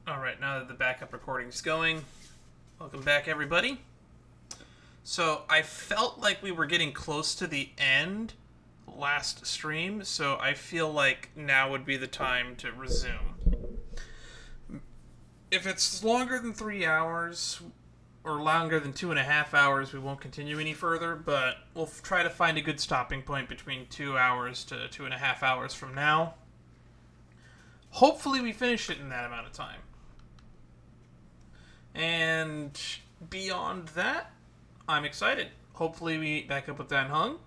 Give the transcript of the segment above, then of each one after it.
Alright, now that the backup recording's going, welcome back everybody. So, I felt like we were getting close to the end last stream, so I feel like now would be the time to resume. If it's longer than 3 hours, or longer than 2.5 hours, we won't continue any further, but we'll try to find a good stopping point between 2 hours to 2.5 hours from now. Hopefully we finish it in that amount of time. And beyond that, I'm excited. Hopefully we meet back up with Dan Hung.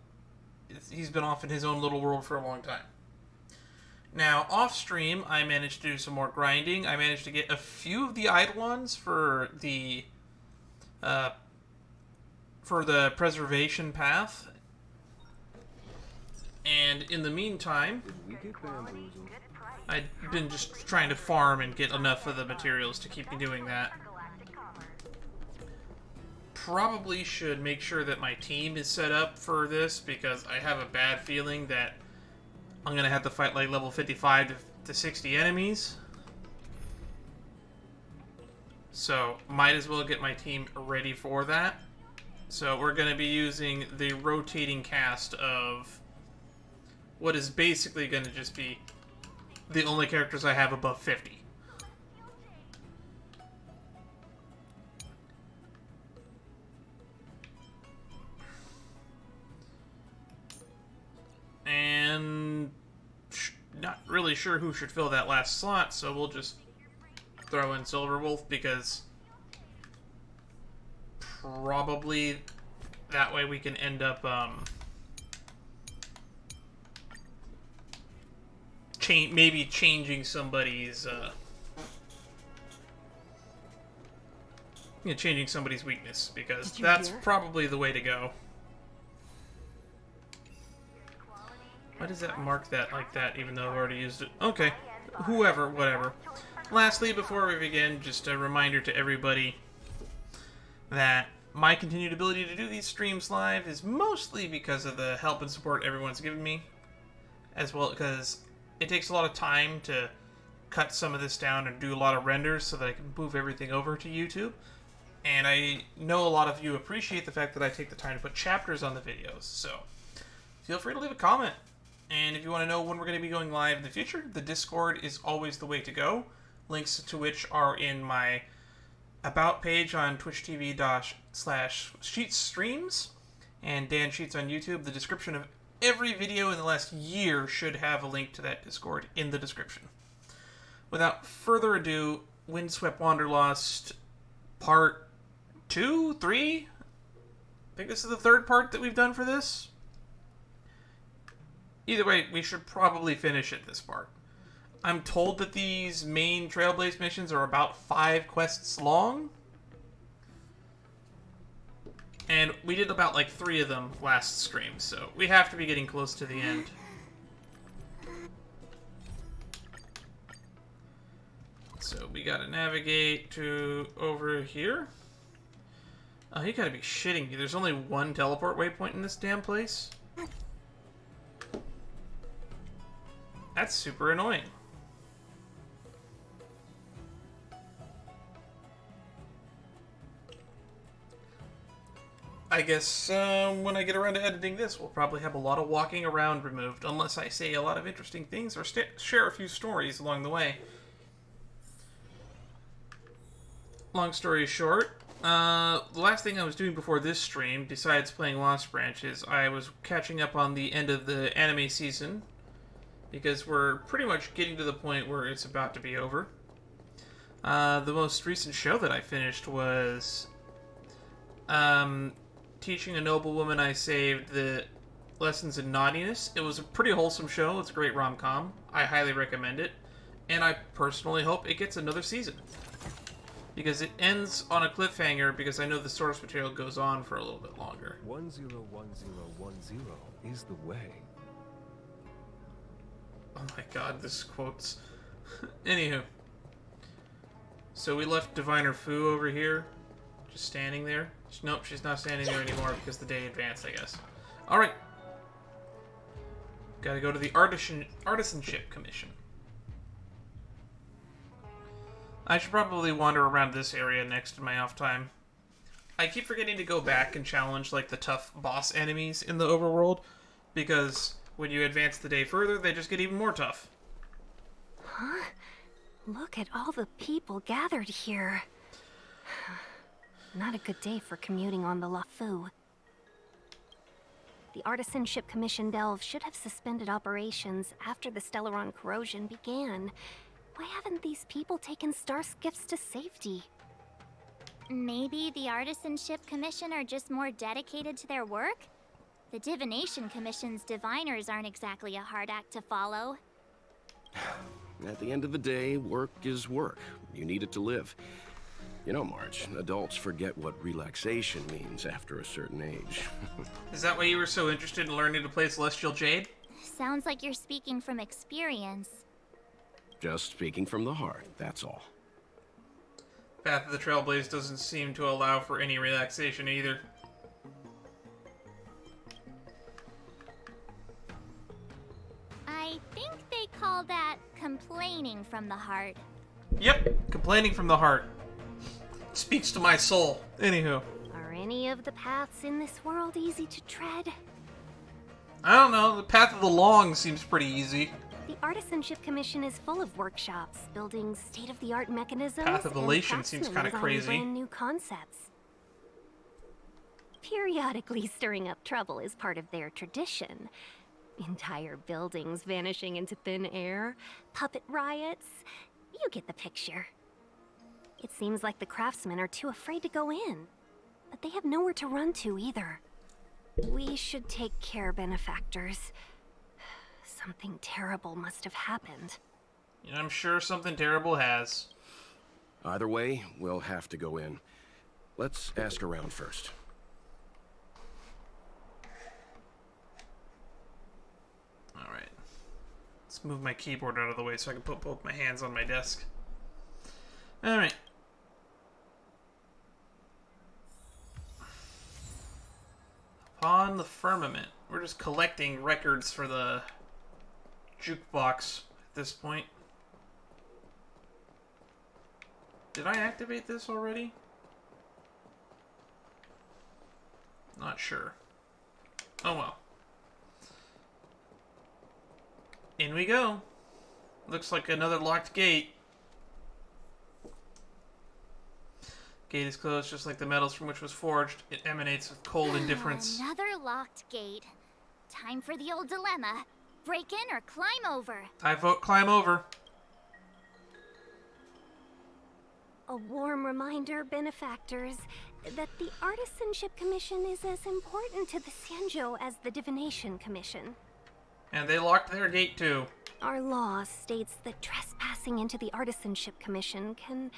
He's been off in his own little world for a long time. Now, off stream, I managed to do some more grinding. I managed to get a few of the Eidolons for the preservation path. And in the meantime, I've been just trying to farm and get enough of the materials to keep me doing that. Probably should make sure that my team is set up for this, because I have a bad feeling that I'm going to have to fight like level 55 to 60 enemies. So, might as well get my team ready for that. So, we're going to be using the rotating cast of what is basically going to just be the only characters I have above 50. And not really sure who should fill that last slot, so we'll just throw in Silverwolf, because probably that way we can end up maybe changing somebody's changing somebody's weakness, because that's probably the way to go. Why does that mark that like that, even though I've already used it? Okay. Whoever, whatever. Lastly, before we begin, just a reminder to everybody that my continued ability to do these streams live is mostly because of the help and support everyone's given me, as well because it takes a lot of time to cut some of this down and do a lot of renders so that I can move everything over to YouTube. And I know a lot of you appreciate the fact that I take the time to put chapters on the videos, so feel free to leave a comment. And if you want to know when we're going to be going live in the future, the Discord is always the way to go. Links to which are in my About page on twitch.tv/sheetsstreams and Dan Sheets on YouTube. The description of every video in the last year should have a link to that Discord in the description. Without further ado, Windswept Wanderlust Part 2? 3? I think this is the third part that we've done for this. Either way, we should probably finish it this part. I'm told that these main Trailblaze missions are about 5 quests long. And we did about like 3 of them last stream, so we have to be getting close to the end. So we gotta navigate to over here. Oh, you gotta be shitting me. There's only one teleport waypoint in this damn place? That's super annoying. I guess when I get around to editing this, we'll probably have a lot of walking around removed, unless I say a lot of interesting things or share a few stories along the way. Long story short, the last thing I was doing before this stream, besides playing Lost Branch, is I was catching up on the end of the anime season, because we're pretty much getting to the point where it's about to be over. The most recent show that I finished was Teaching a Noblewoman I Saved the Lessons in Naughtiness. It was a pretty wholesome show. It's a great rom-com. I highly recommend it. And I personally hope it gets another season, because it ends on a cliffhanger, because I know the source material goes on for a little bit longer. 101010 is the way. Oh my god, this quotes. Anywho. So we left Diviner Fu over here, just standing there. Nope, she's not standing there anymore because the day advanced, I guess. Alright. Gotta go to the Artisanship Commission. I should probably wander around this area next in my off time. I keep forgetting to go back and challenge, like, the tough boss enemies in the overworld, because when you advance the day further, they just get even more tough. Huh? Look at all the people gathered here. Not a good day for commuting on the LaFu. The Artisanship Commission Delve should have suspended operations after the Stellaron corrosion began. Why haven't these people taken star skiffs to safety? Maybe the Artisanship Commission are just more dedicated to their work? The Divination Commission's diviners aren't exactly a hard act to follow. At the end of the day, work is work. You need it to live. You know, Marge, adults forget what relaxation means after a certain age. Is that why you were so interested in learning to play Celestial Jade? Sounds like you're speaking from experience. Just speaking from the heart, that's all. Path of the Trailblaze doesn't seem to allow for any relaxation either. I think they call that complaining from the heart. Yep, complaining from the heart. Speaks to my soul. Anywho. Are any of the paths in this world easy to tread? I don't know, the Path of the Long seems pretty easy. The Artisanship Commission is full of workshops, building state-of-the-art mechanisms Path of and Elation seems craftsmen kind of designing crazy. brand new concepts. Periodically stirring up trouble is part of their tradition. Entire buildings vanishing into thin air, puppet riots. You get the picture. It seems like the craftsmen are too afraid to go in, but they have nowhere to run to either. We should take care, benefactors. Something terrible must have happened. Yeah, I'm sure something terrible has. Either way, we'll have to go in. Let's ask around first. Alright. Let's move my keyboard out of the way so I can put both my hands on my desk. Alright. Upon the Firmament. We're just collecting records for the jukebox at this point. Did I activate this already? Not sure. Oh well. In we go. Looks like another locked gate. Gate is closed just like the metals from which was forged. It emanates with cold indifference. Another locked gate. Time for the old dilemma. Break in or climb over? I vote climb over. A warm reminder, benefactors, that the Artisanship Commission is as important to the Xianzhou as the Divination Commission. And they locked their gate too. Our law states that trespassing into the Artisanship Commission can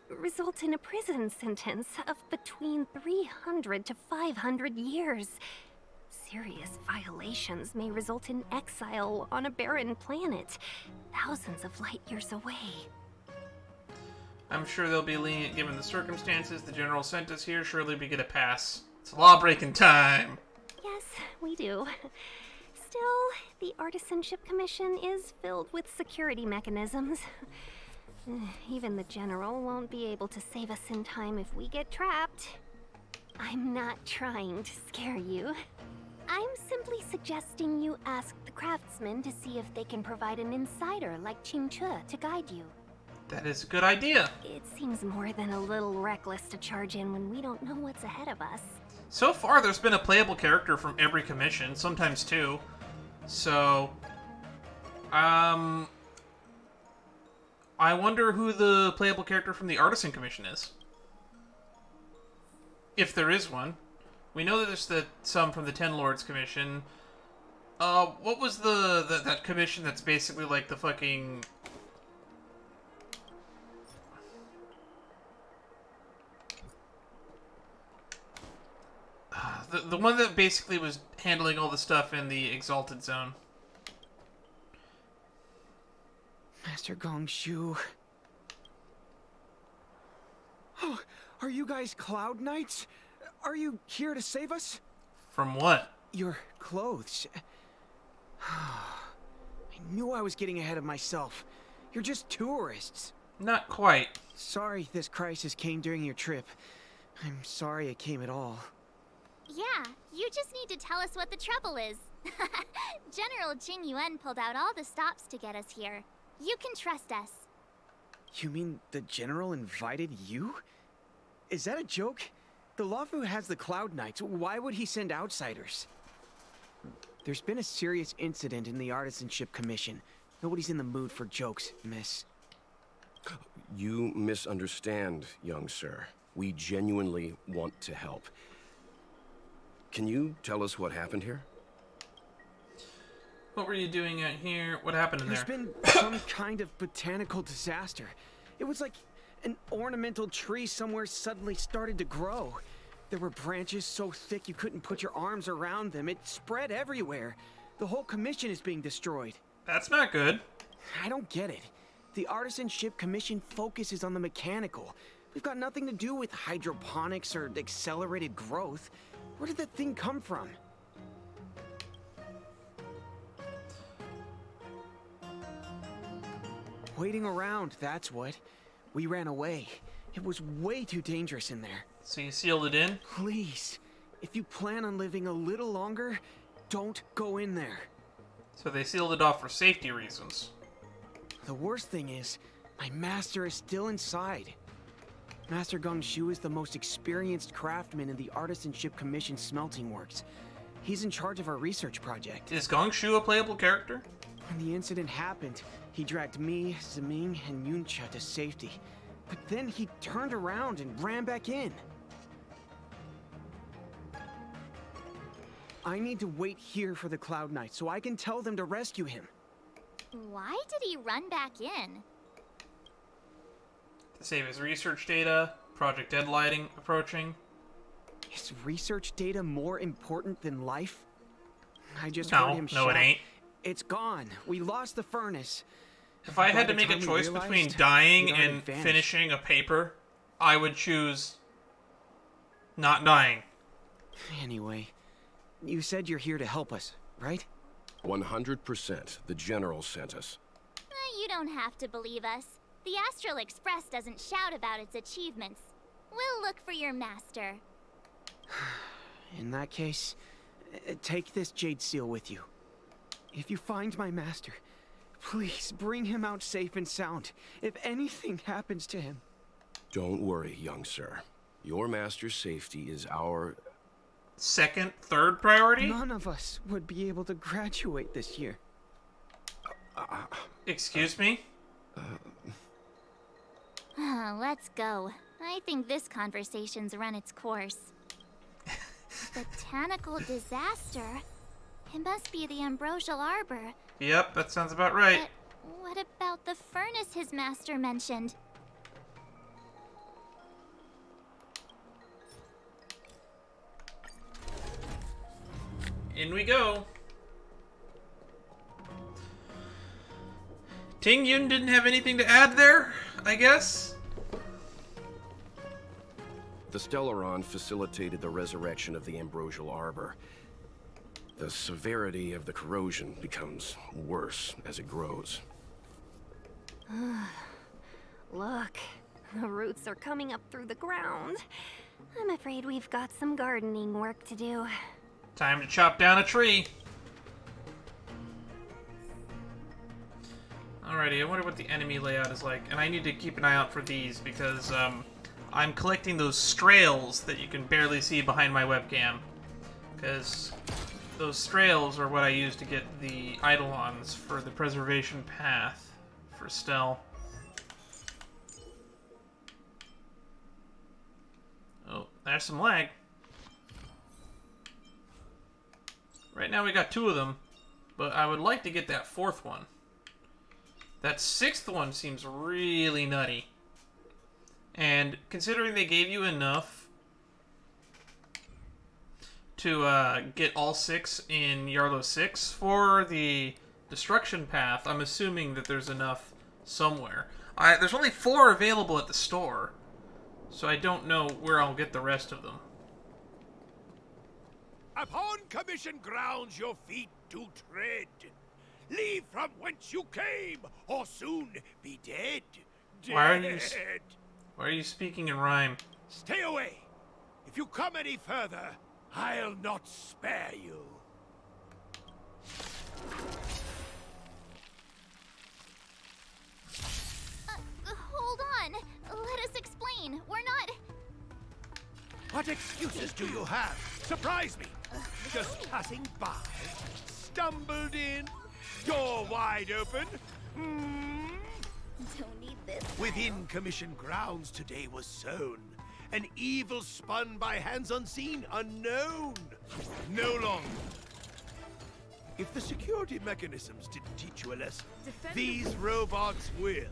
result in a prison sentence of between 300 to 500 years. Serious violations may result in exile on a barren planet, thousands of light years away. I'm sure they'll be lenient given the circumstances. The general sent us here. Surely we get a pass. It's law-breaking time. Yes, we do. Still, the Artisanship Commission is filled with security mechanisms. Even the General won't be able to save us in time if we get trapped. I'm not trying to scare you. I'm simply suggesting you ask the craftsmen to see if they can provide an insider like Qingche to guide you. That is a good idea. It seems more than a little reckless to charge in when we don't know what's ahead of us. So far, there's been a playable character from every commission, sometimes two. So, I wonder who the playable character from the Artisan Commission is. If there is one. We know that there's some from the Ten Lords Commission. What was that commission that's basically like the fucking... The one that basically was handling all the stuff in the Exalted Zone. Master Gongshu. Oh, are you guys Cloud Knights? Are you here to save us? From what? Your clothes. I knew I was getting ahead of myself. You're just tourists. Not quite. Sorry this crisis came during your trip. I'm sorry it came at all. Yeah, you just need to tell us what the trouble is. General Jing Yuan pulled out all the stops to get us here. You can trust us. You mean the General invited you? Is that a joke? The Luofu has the Cloud Knights. Why would he send outsiders? There's been a serious incident in the Artisanship Commission. Nobody's in the mood for jokes, miss. You misunderstand, young sir. We genuinely want to help. Can you tell us what happened here? What were you doing out here? What happened in There's there? been some kind of botanical disaster. It was like an ornamental tree somewhere suddenly started to grow. There were branches so thick you couldn't put your arms around them. It spread everywhere. The whole commission is being destroyed. That's not good. I don't get it. The Artisanship Commission focuses on the mechanical. We've got nothing to do with hydroponics or accelerated growth. Where did that thing come from? Waiting around, that's what. We ran away. It was way too dangerous in there. So you sealed it in? Please, if you plan on living a little longer, don't go in there. So they sealed it off for safety reasons. The worst thing is, my master is still inside. Master Gongshu is the most experienced craftsman in the Artisanship Commission smelting works. He's in charge of our research project. Is Gongshu a playable character? When the incident happened, he dragged me, Zeming, and Yuncha to safety. But then he turned around and ran back in. I need to wait here for the Cloud Knight so I can tell them to rescue him. Why did he run back in? To save his research data, Project Deadlighting approaching. Is research data more important than life? I just heard him No, it shout, ain't. "It's gone. We lost the furnace." If I By had to the make a time we choice between realized, dying it already and vanished. finishing a paper, I would choose not dying. Anyway, you said you're here to help us, right? 100%. The General sent us. You don't have to believe us. The Astral Express doesn't shout about its achievements. We'll look for your master. In that case, take this jade seal with you. If you find my master, please bring him out safe and sound. If anything happens to him. Don't worry, young sir. Your master's safety is our... Second, third priority? None of us would be able to graduate this year. Excuse me? Let's go. I think this conversation's run its course. Botanical disaster? It must be the Ambrosial Arbor. Yep, that sounds about right. But what about the furnace his master mentioned? In we go. Ting Yun didn't have anything to add there, I guess? The Stellaron facilitated the resurrection of the Ambrosial Arbor. The severity of the corrosion becomes worse as it grows. Look, the roots are coming up through the ground. I'm afraid we've got some gardening work to do. Time to chop down a tree. Alrighty, I wonder what the enemy layout is like. And I need to keep an eye out for these because I'm collecting those strails that you can barely see behind my webcam. Because those strails are what I use to get the Eidolons for the preservation path for Stel. Oh, there's some lag. Right now we got 2 of them, but I would like to get that 4th one. That 6th one seems really nutty. And considering they gave you enough to get all 6 in Yarlo 6 for the destruction path, I'm assuming that there's enough somewhere. There's only 4 available at the store, so I don't know where I'll get the rest of them. Upon commission grounds your feet do tread. Leave from whence you came, or soon be dead. dead. Why are you speaking in rhyme? Stay away. If you come any further, I'll not spare you. Hold on. Let us explain. We're not... What excuses do you have? Surprise me. Just passing by. Stumbled in. Door wide open. Don't need this. Within commission grounds today was sown. An evil spun by hands unseen, unknown. No longer. If the security mechanisms didn't teach you a lesson, these robots will.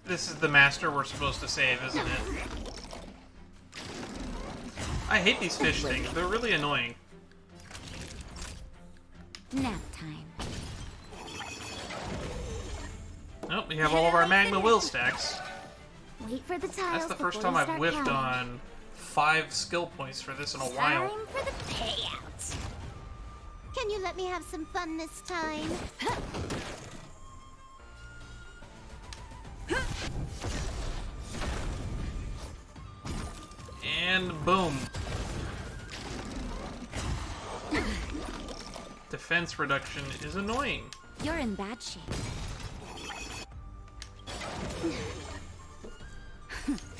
This is the master we're supposed to save, isn't it? I hate these fish things. They're really annoying. Nap time. Oh, we have all of our magma will stacks. Wait for the tiles. That's the first before time you I've start whiffed counting. on 5 skill points for this in a while. Time for the payout. Can you let me have some fun this time? And boom. Defense reduction is annoying. You're in bad shape.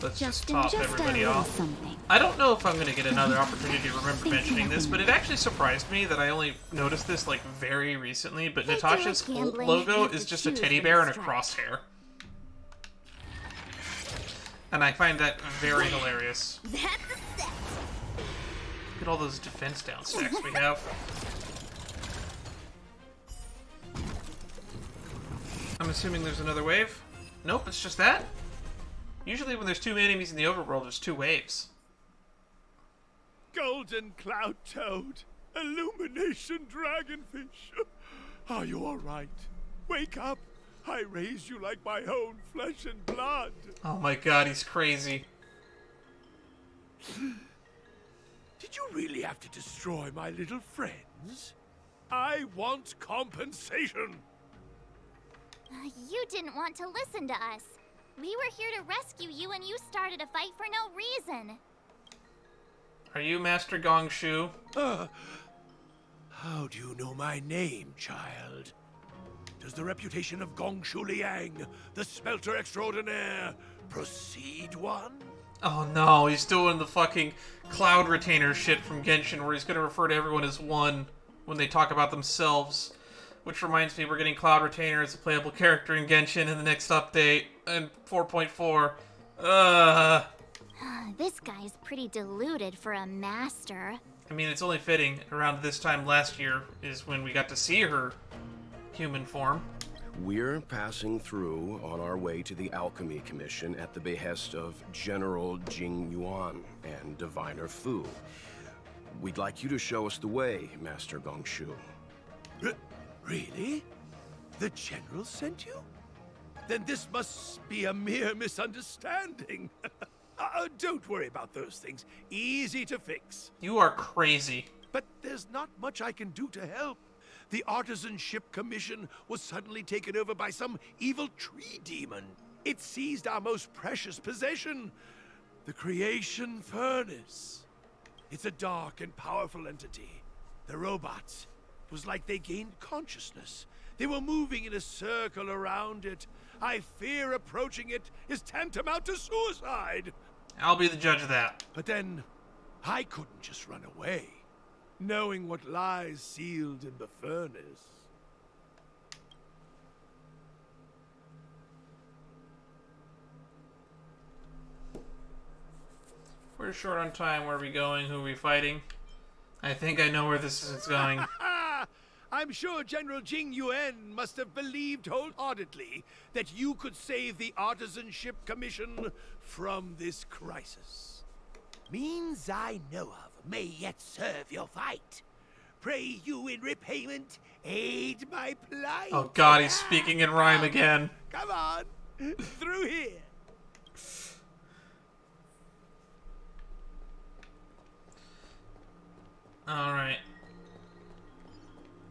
Let's just Justin, top just everybody a little off. something. I don't know if I'm going to get another opportunity to remember mentioning this, but it actually surprised me that I only noticed this like very recently, but They do Natasha's like gambling, logo you have is to just a choose teddy from bear the and a stripe. crosshair. And I find that very hilarious. That's a set. Look at all those defense down stacks we have. I'm assuming there's another wave? Nope, it's just that? Usually when there's 2 enemies in the overworld, there's 2 waves. Golden cloud toad. Illumination dragonfish. Are you all right? Wake up. I raised you like my own flesh and blood. Oh my god, he's crazy. Did you really have to destroy my little friends? I want compensation. You didn't want to listen to us. We were here to rescue you and you started a fight for no reason. Are you Master Gongshu? How do you know my name, child? Does the reputation of Gongshu Liang, the smelter extraordinaire, precede one? Oh no, he's doing the fucking cloud retainer shit from Genshin where he's gonna refer to everyone as one when they talk about themselves. Which reminds me, we're getting Cloud Retainer as a playable character in Genshin in the next update, in 4.4. This guy's pretty deluded for a master. I mean, it's only fitting. Around this time last year is when we got to see her human form. We're passing through on our way to the Alchemy Commission at the behest of General Jing Yuan and Diviner Fu. We'd like you to show us the way, Master Gongshu. Really? The General sent you? Then this must be a mere misunderstanding. Don't worry about those things. Easy to fix. You are crazy. But there's not much I can do to help. The Artisanship Commission was suddenly taken over by some evil tree demon. It seized our most precious possession, the Creation Furnace. It's a dark and powerful entity. The robots, it was like they gained consciousness. They were moving in a circle around it. I fear approaching it is tantamount to suicide. I'll be the judge of that. But then, I couldn't just run away, knowing what lies sealed in the furnace. We're short on time. Where are we going? Who are we fighting? I think I know where this is going. I'm sure General Jing Yuan must have believed wholeheartedly that you could save the Artisanship Commission from this crisis. Means I know of may yet serve your fight. Pray you in repayment aid my plight. Oh god, he's speaking in rhyme again. Come on, through here. Alright.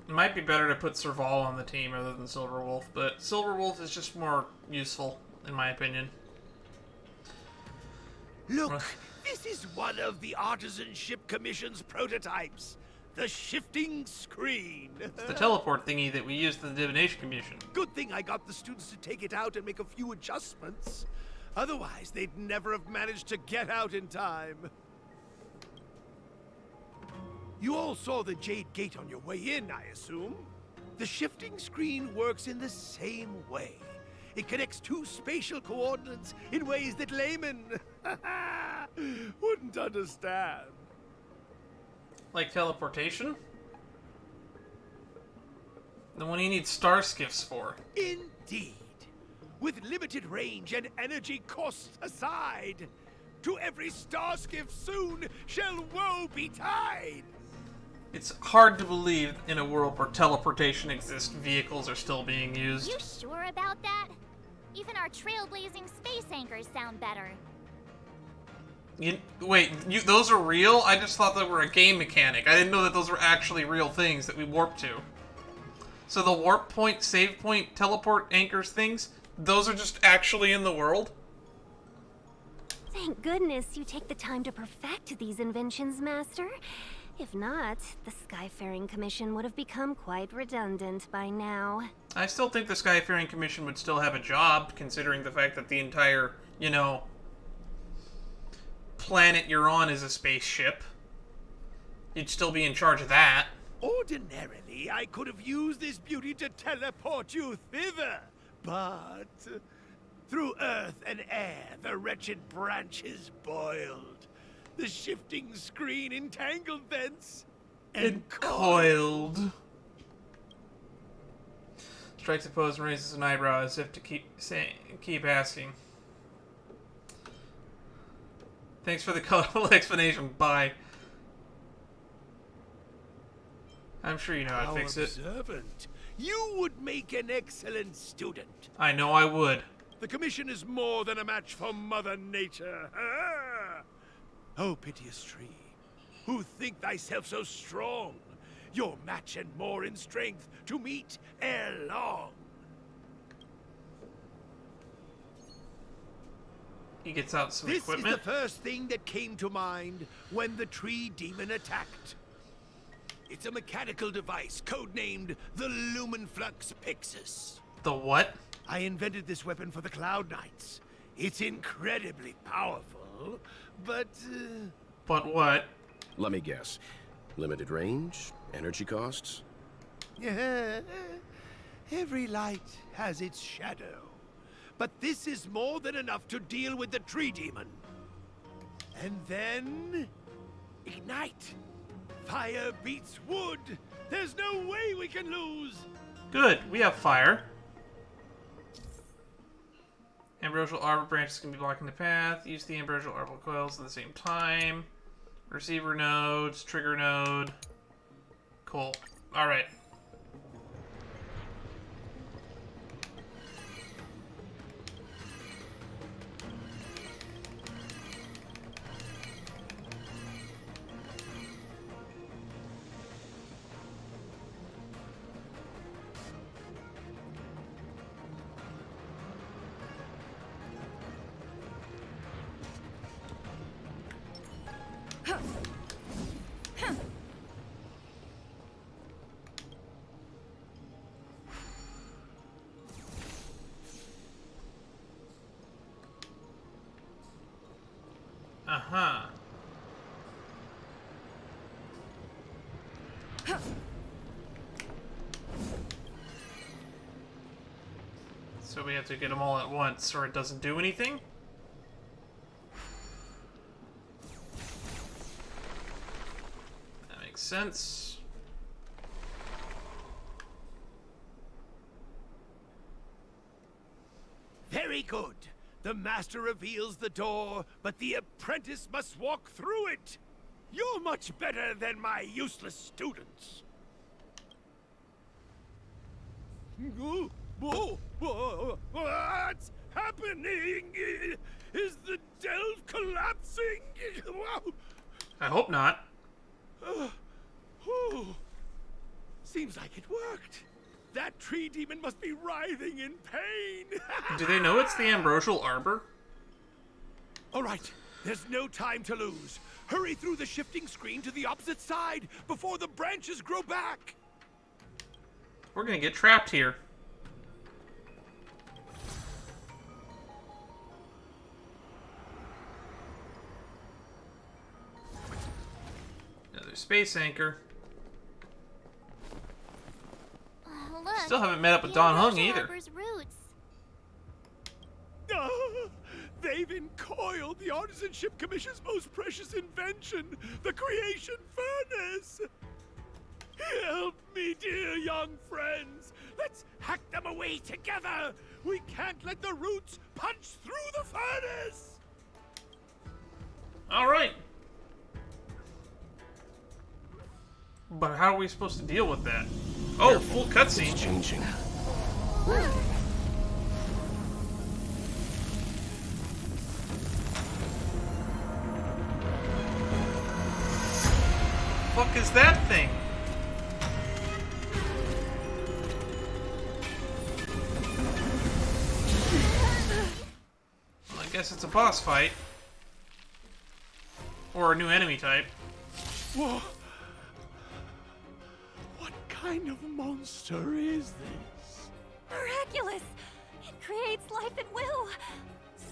It might be better to put Serval on the team rather than Silverwolf, but Silverwolf is just more useful. in my opinion. Look, this is one of the Artisanship Commission's prototypes. The shifting screen. It's the teleport thingy that we used in the Divination Commission. Good thing I got the students to take it out and make a few adjustments. Otherwise, they'd never have managed to get out in time. You all saw the Jade Gate on your way in, I assume? The shifting screen works in the same way. It connects two spatial coordinates in ways that laymen wouldn't understand. Like teleportation? The one you need star skiffs for. Indeed. With limited range and energy costs aside, to every star skiff soon shall woe betide. It's hard to believe in a world where teleportation exists, vehicles are still being used. You sure about that? Even our trailblazing space anchors sound better. Those are real? I just thought they were a game mechanic. I didn't know that those were actually real things that we warp to. So the warp point, save point, teleport anchors things, those are just actually in the world? Thank goodness you take the time to perfect these inventions, Master. If not, the Skyfaring Commission would have become quite redundant by now. I still think the Skyfaring Commission would still have a job, considering the fact that the entire, planet you're on is a spaceship. You'd still be in charge of that. Ordinarily, I could have used this beauty to teleport you thither, but through earth and air, the wretched branches boiled. The shifting screen entangled thence and coiled. Strikes a pose and raises an eyebrow as if to keep asking. Thanks for the colorful explanation. Bye. I'm sure you know how to fix it. Observant. You would make an excellent student. I know I would. The Commission is more than a match for Mother Nature. Oh, piteous tree, who think thyself so strong, your match and more in strength to meet ere long. He gets out some This equipment. is the first thing that came to mind when the tree demon attacked. It's a mechanical device codenamed the Lumenflux Pixis. The what? I invented this weapon for the Cloud Knights. It's incredibly powerful, but... But what? Let me guess. Limited range? Energy costs? Every light has its shadow. But this is more than enough to deal with the tree demon. And then... ignite! Fire beats wood! There's no way we can lose! Good, we have fire. Ambrosial arbor branches can be blocking the path. Use the ambrosial arbor coils at the same time. Receiver nodes, trigger node. Cool. Alright. Uh-huh. So we have to get them all at once, or it doesn't do anything? That makes sense. Very good. The master reveals the door, but the apprentice must walk through it. You're much better than my useless students. What's happening? Is the delve collapsing? I hope not. Seems like it worked. That tree demon must be writhing in pain. Do they know it's the Ambrosial Arbor? All right, there's no time to lose. Hurry through the shifting screen to the opposite side before the branches grow back. We're gonna get trapped here. Another space anchor. Look, Still haven't met up with the Don Hung Ambrosial either. Arbor's roots. Ah, they've encoiled the Artisanship Commission's most precious invention, the Creation Furnace. Help me, dear young friends. Let's hack them away together. We can't let the roots punch through the furnace. All right. But how are we supposed to deal with that? Oh, full cutscene. It's changing. Fuck is that thing? Well, I guess it's a boss fight. Or a new enemy type. Whoa. What kind of monster is this? Miraculous! It creates life at will!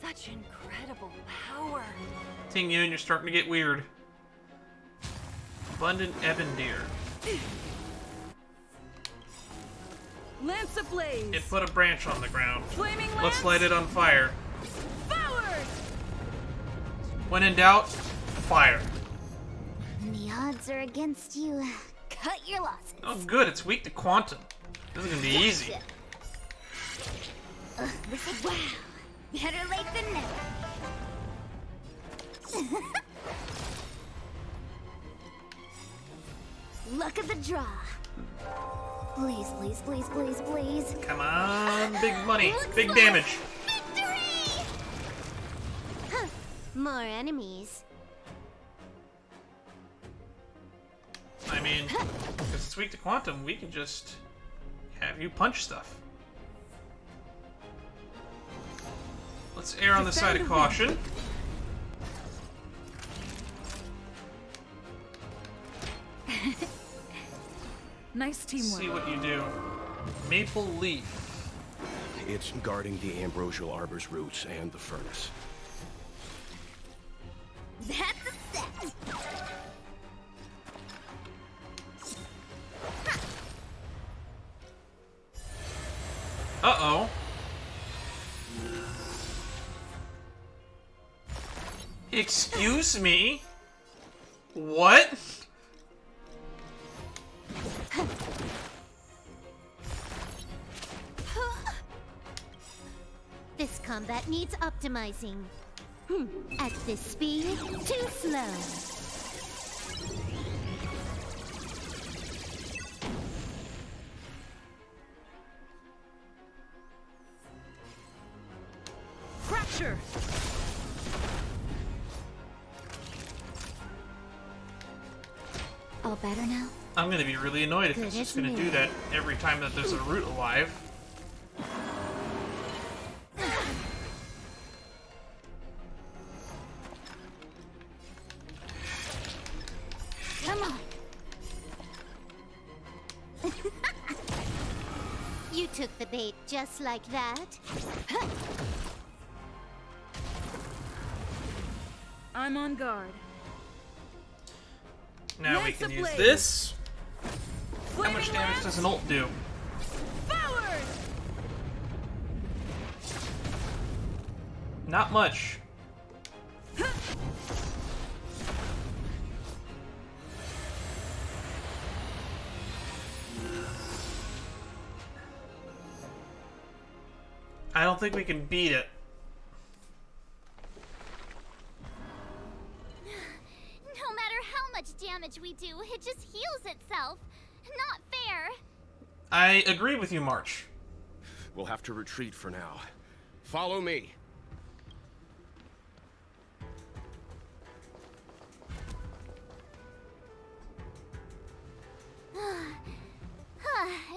Such incredible power! Ting Yun, you're starting to get weird. Abundant Ebon Deer. Lance ablaze! It put a branch on the ground. Flaming Let's lance! light it on fire. Forward! When in doubt, fire. When the odds are against you, cut your losses. Oh good, it's weak to quantum. This is gonna be easy. Wow. Better late than never. Luck of the draw. Please, please, please, please, please. Come on, big money, Looks big like damage. Victory! Huh. More enemies. I mean, if it's weak to quantum, we can just have you punch stuff. Let's err on the side of caution. Nice teamwork. See what you do. Maple leaf. It's guarding the Ambrosial Arbor's roots and the furnace. That's a set. Uh-oh. Excuse me? What? This combat needs optimizing. At this speed, too slow. Fracture! All better now? I'm gonna be really annoyed if it's Good just as gonna new. do that every time that there's a root alive. Come on. You took the bait just like that. I'm on guard. Now we Lance can use ablaze. this. How Flaming much damage lance! does an ult do? Forward! Not much. I don't think we can beat it. No matter how much damage we do, it just heals itself. Not fair. I agree with you, March. We'll have to retreat for now. Follow me.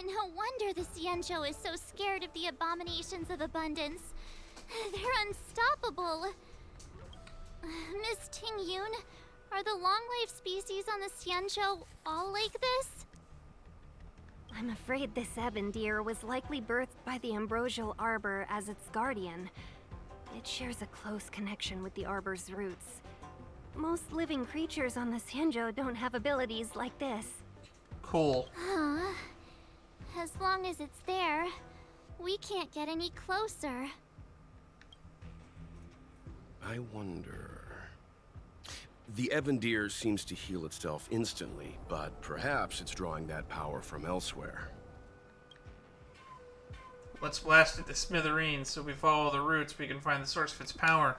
No No wonder the Xianzhou is so scared of the abominations of abundance. They're unstoppable. Miss Tingyun, are the long-life species on the Xianzhou all like this? I'm afraid this ebon deer was likely birthed by the ambrosial arbor as its guardian. It shares a close connection with the arbor's roots. Most living creatures on the Xianzhou don't have abilities like this. Cool. As long as it's there, we can't get any closer. I wonder... The ebon deer seems to heal itself instantly, but perhaps it's drawing that power from elsewhere. Let's blast it to smithereens so we follow the roots we can find the source of its power.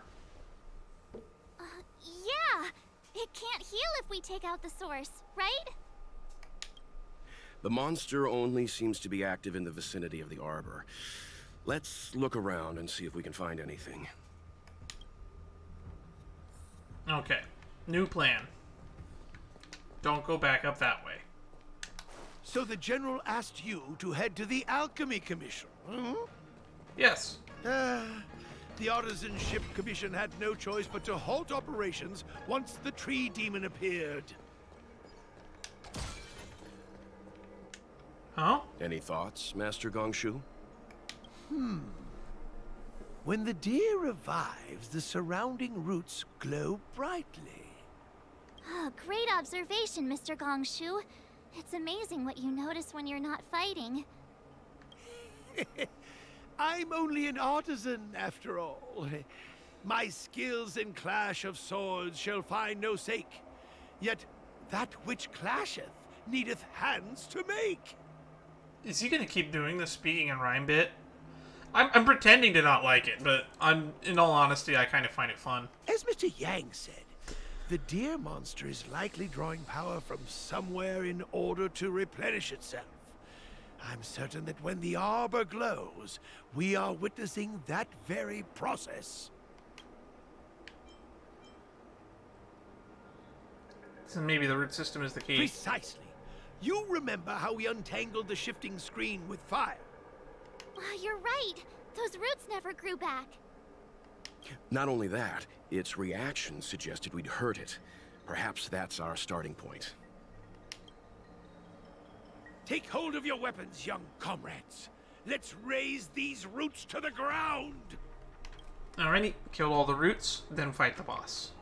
Yeah! It can't heal if we take out the source, right? The monster only seems to be active in the vicinity of the arbor. Let's look around and see if we can find anything. Okay. New plan. Don't go back up that way. So the General asked you to head to the Alchemy Commission, huh? Yes. The Artisan Ship Commission had no choice but to halt operations once the tree demon appeared. Huh? Any thoughts, Master Gongshu? When the deer revives, the surrounding roots glow brightly. Oh, great observation, Mr. Gongshu. It's amazing what you notice when you're not fighting. I'm only an artisan, after all. My skills in clash of swords shall find no sake. Yet that which clasheth needeth hands to make. Is he gonna keep doing the speaking in rhyme bit? I'm pretending to not like it, but in all honesty, I kind of find it fun. As Mr. Yang said, the deer monster is likely drawing power from somewhere in order to replenish itself. I'm certain that when the arbor glows, we are witnessing that very process. So maybe the root system is the key. Precisely. You remember how we untangled the shifting screen with fire? You're right. Those roots never grew back. Not only that, its reaction suggested we'd hurt it. Perhaps that's our starting point. Take hold of your weapons, young comrades. Let's raise these roots to the ground. Alrighty, kill all the roots, then fight the boss.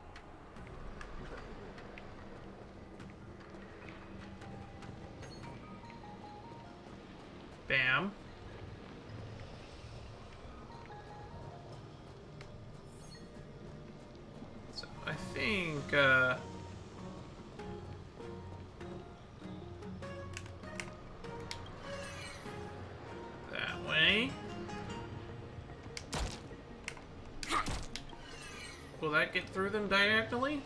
Bam. So I think, that way. Will that get through them diagonally?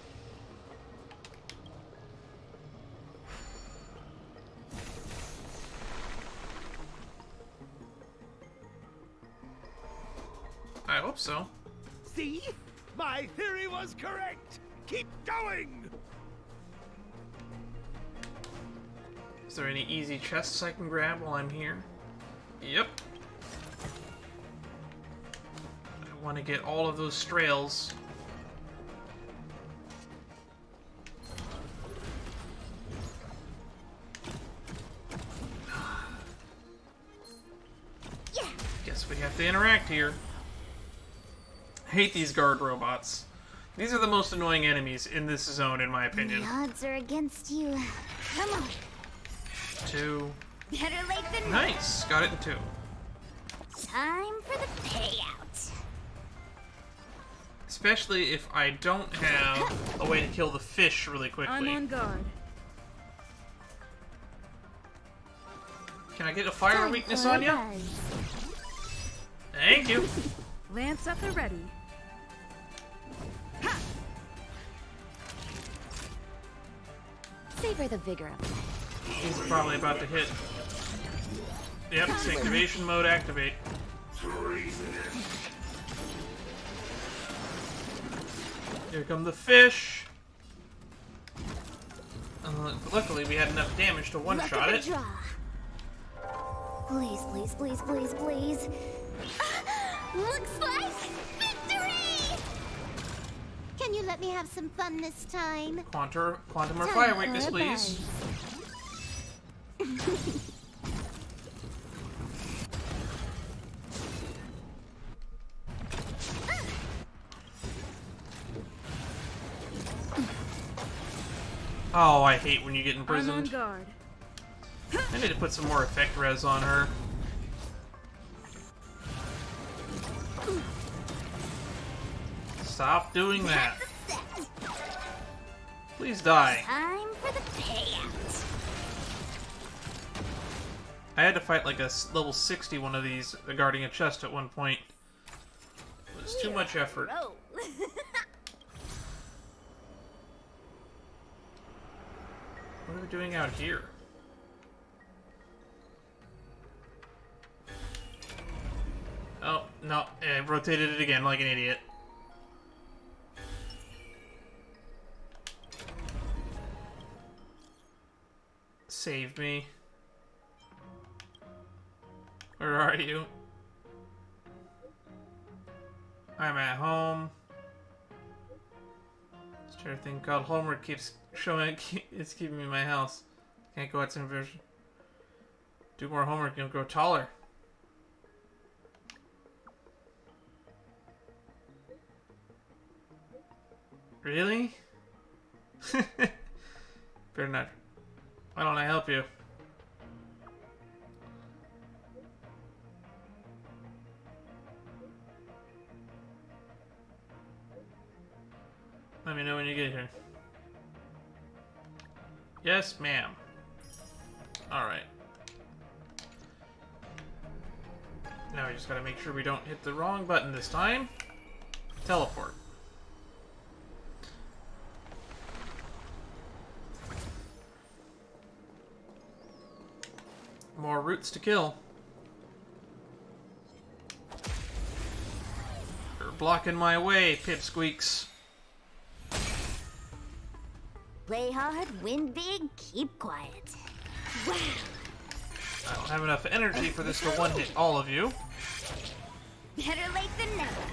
I hope so. See? My theory was correct. Keep going. Is there any easy chests I can grab while I'm here? Yep. I want to get all of those strails. Guess we have to interact here. I hate these guard robots. These are the most annoying enemies in this zone, in my opinion. The odds are against you. Come on. 2. Better late than Nice! Got it in 2. Time for the payout. Especially if I don't have a way to kill the fish really quickly. I'm on guard. Can I get a fire weakness on you? Thank you. Lance at the ready. Ha! Savor the vigor of life. He's probably about to hit. Yep, activation mode activate. Here come the fish. Luckily, we had enough damage to one-shot it. Please, please, please, please, please. Looks like victory! Can you let me have some fun this time? Quantum or Time fire for weakness, a please. Oh, I hate when you get I'm on imprisoned. guard. I need to put some more effect res on her. Stop doing that. Please die. Time for the payout. I had to fight like a level 60 one of these guarding a chest at one point. It was too much effort. Roll. What are we doing out here? Oh, no. I rotated it again like an idiot. Save me. Where are you? I'm at home. This other thing called homework keeps showing. It's keeping me in my house. Can't go outside version. Do more homework, you'll grow taller. Really? Better not. Why don't I help you? Let me know when you get here. Yes, ma'am. Alright. Now we just gotta make sure we don't hit the wrong button this time. Teleport. More roots to kill. You're blocking my way, pipsqueaks. Play hard, win big, keep quiet. Wow. I don't have enough energy for this to one-hit all of you. Better late than never.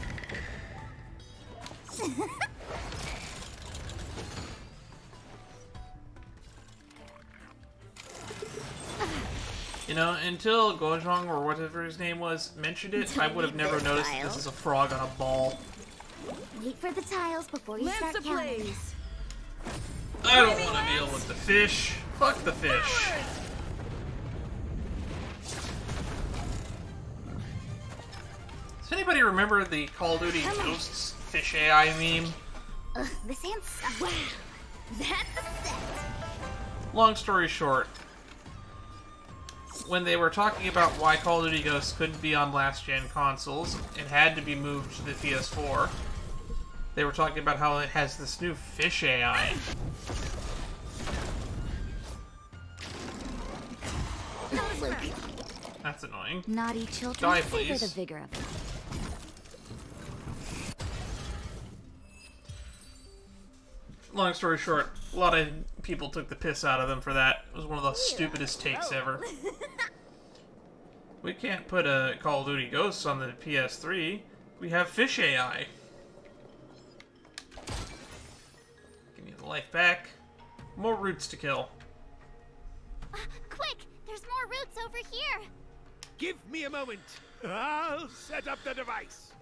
You know, until Gojong or whatever his name was mentioned it, I would have never noticed that this is a frog on a ball. Wait for the tiles before you Lance start counting. ablaze. I don't want to deal with the fish. Fuck the fish. Does anybody remember the Call of Duty Ghosts fish AI meme? Ugh, this hand sucks. Wow. That's a set. Long story short, when they were talking about why Call of Duty Ghosts couldn't be on last-gen consoles, it had to be moved to the PS4. They were talking about how it has this new fish AI. That's annoying. Naughty children Die, favor please. the vigor of it. Long story short, a lot of people took the piss out of them for that. It was one of the stupidest takes ever. We can't put a Call of Duty Ghosts on the PS3. We have fish AI. Give me the life back. More roots to kill. Quick! There's more roots over here! Give me a moment. I'll set up the device.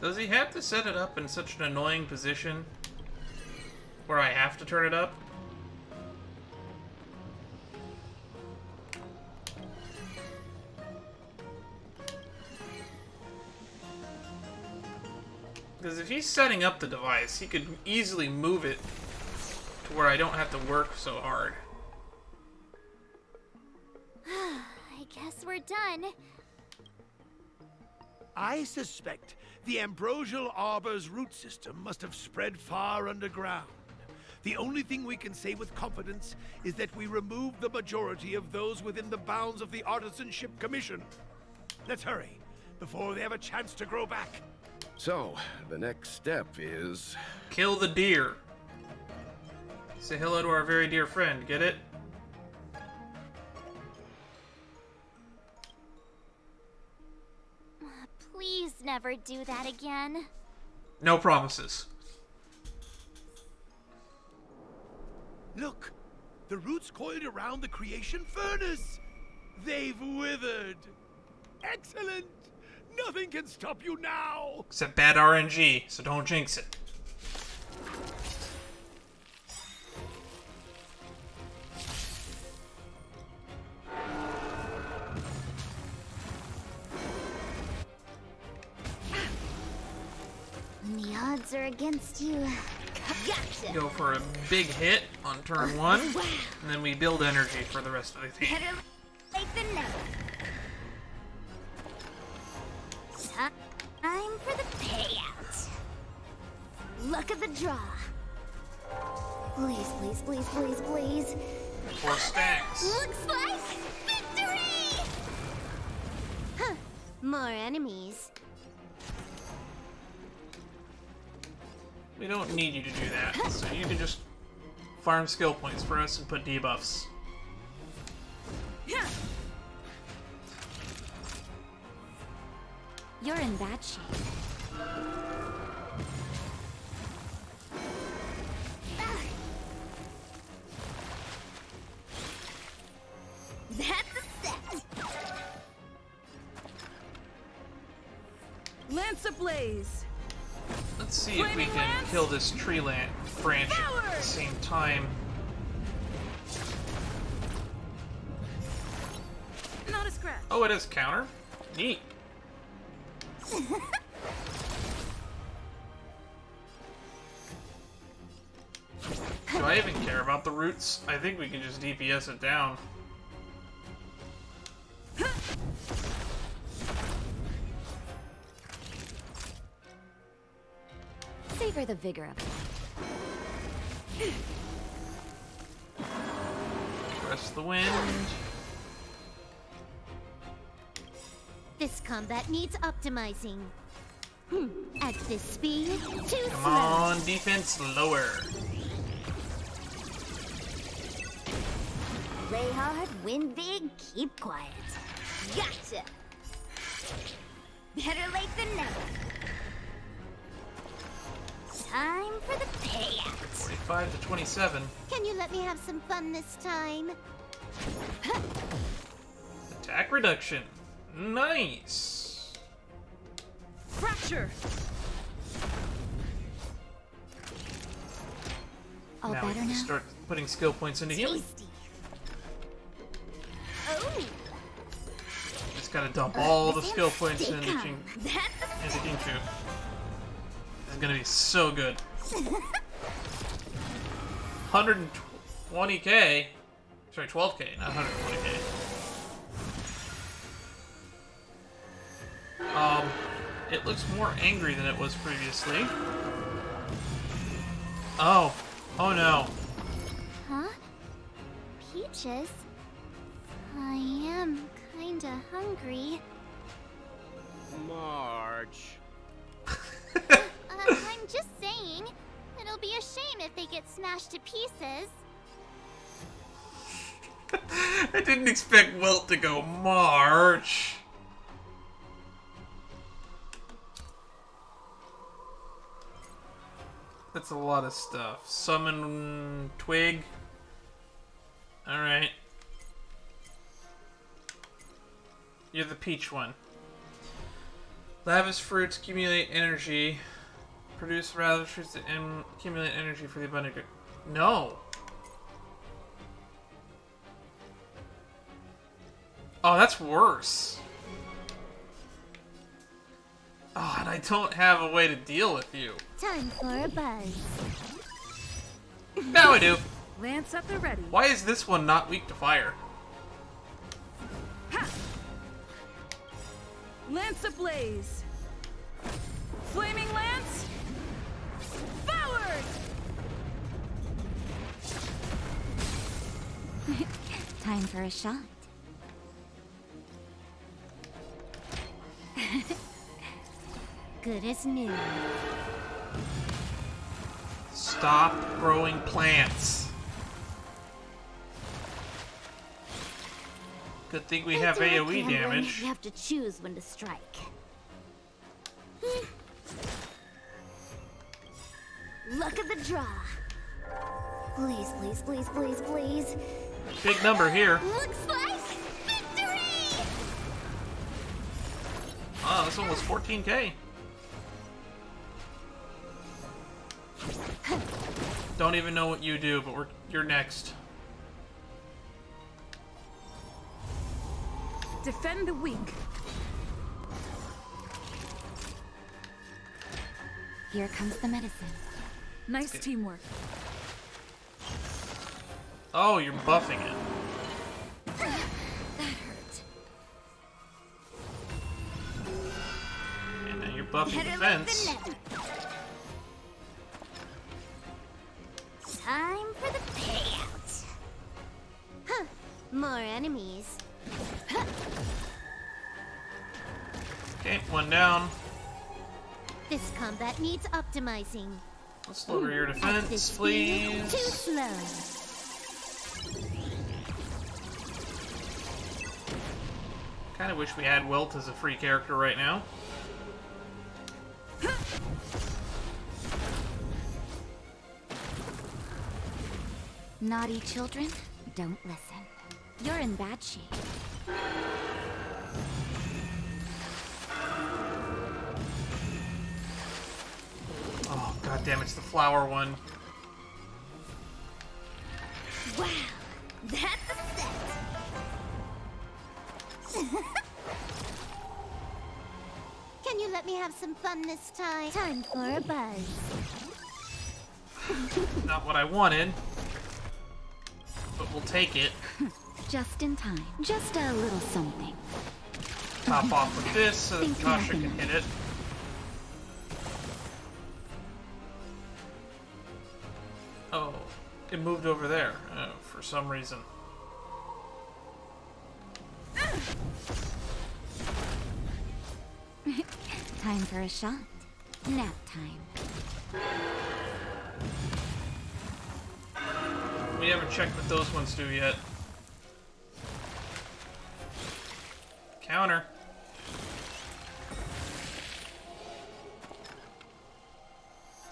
Does he have to set it up in such an annoying position where I have to turn it up? Because if he's setting up the device, he could easily move it to where I don't have to work so hard. I guess we're done. I suspect the ambrosial arbor's root system must have spread far underground. The only thing we can say with confidence is that we removed the majority of those within the bounds of the Artisanship Commission. Let's hurry, before they have a chance to grow back. So, the next step is... Kill the deer. Say hello to our very dear friend, get it? Please never do that again. No promises. Look! The roots coiled around the creation furnace! They've withered! Excellent! Nothing can stop you now! Except bad RNG, so don't jinx it. When the odds are against you. Gotcha! Go for a big hit on turn 1, and then we build energy for the rest of the team. Better late than never. Time for the payout. Luck of the draw. Please, please, please, please, please. 4 stacks. Looks like victory! Huh. More enemies. We don't need you to do that, so you can just farm skill points for us and put debuffs. You're in bad shape. That's a set. Lance ablaze. Let's see if we can kill this tree branch at the same time. Not a scratch. Oh, it is counter? Neat. Do I even care about the roots? I think we can just DPS it down. Savor the vigor of it. Press the wind. This combat needs optimizing. At this speed, too Come slow. on, defense lower. Play hard, win big, keep quiet. Gotcha! Better late than never. Time for the payout. 45 to 27. Can you let me have some fun this time? Attack reduction. Nice. Fracture. All Now we better can now? start putting skill points into healing. Tasty. Oh! Just gotta dump all the skill points Stay into calm. That's Jinchu. This is gonna be so good. 120k. Sorry, 12k, not 120k. It looks more angry than it was previously. Oh. Oh no. Huh? Peaches? I am kinda hungry. March. I'm just saying. It'll be a shame if they get smashed to pieces. I didn't expect Wilt to go March. That's a lot of stuff. Summon Twig. Alright. You're the peach one. Lavish fruits accumulate energy. Produce rather fruits that accumulate energy for the abundant. No! Oh, that's worse. Oh, and I don't have a way to deal with you. time for a buzz. Now I do. Lance at the ready. Why is this one not weak to fire? Ha! Lance ablaze. Flaming lance. Forward! Time for a shot. Good as new. Stop growing plants. Good thing we have AoE damage. You have to choose when to strike. Luck of the draw. Please, please, please, please, please. Big number here. Looks like victory! Oh, this one was 14k. Don't even know what you do, but you're next. Defend the weak. Here comes the medicine. Nice teamwork. Oh, you're buffing it. That hurt. And now you're buffing Better late defense. than never. Time for the payout. Huh. More enemies. Huh. Okay, one down. This combat needs optimizing. Let's lower your At this defense, speed, please. too slow. Kind of wish we had Wilt as a free character right now. Naughty children, don't listen. You're in bad shape. Oh, goddamn, it's the flower one. Wow, that's a set. Can you let me have some fun this time? Time for a buzz. Not what I wanted. But we'll take it. Just in time. Just a little something. Top off with this so that Think Tasha nothing can of hit it. Oh, it moved over there for some reason. Time for a shot. Nap time. We haven't checked what those ones do yet. Counter.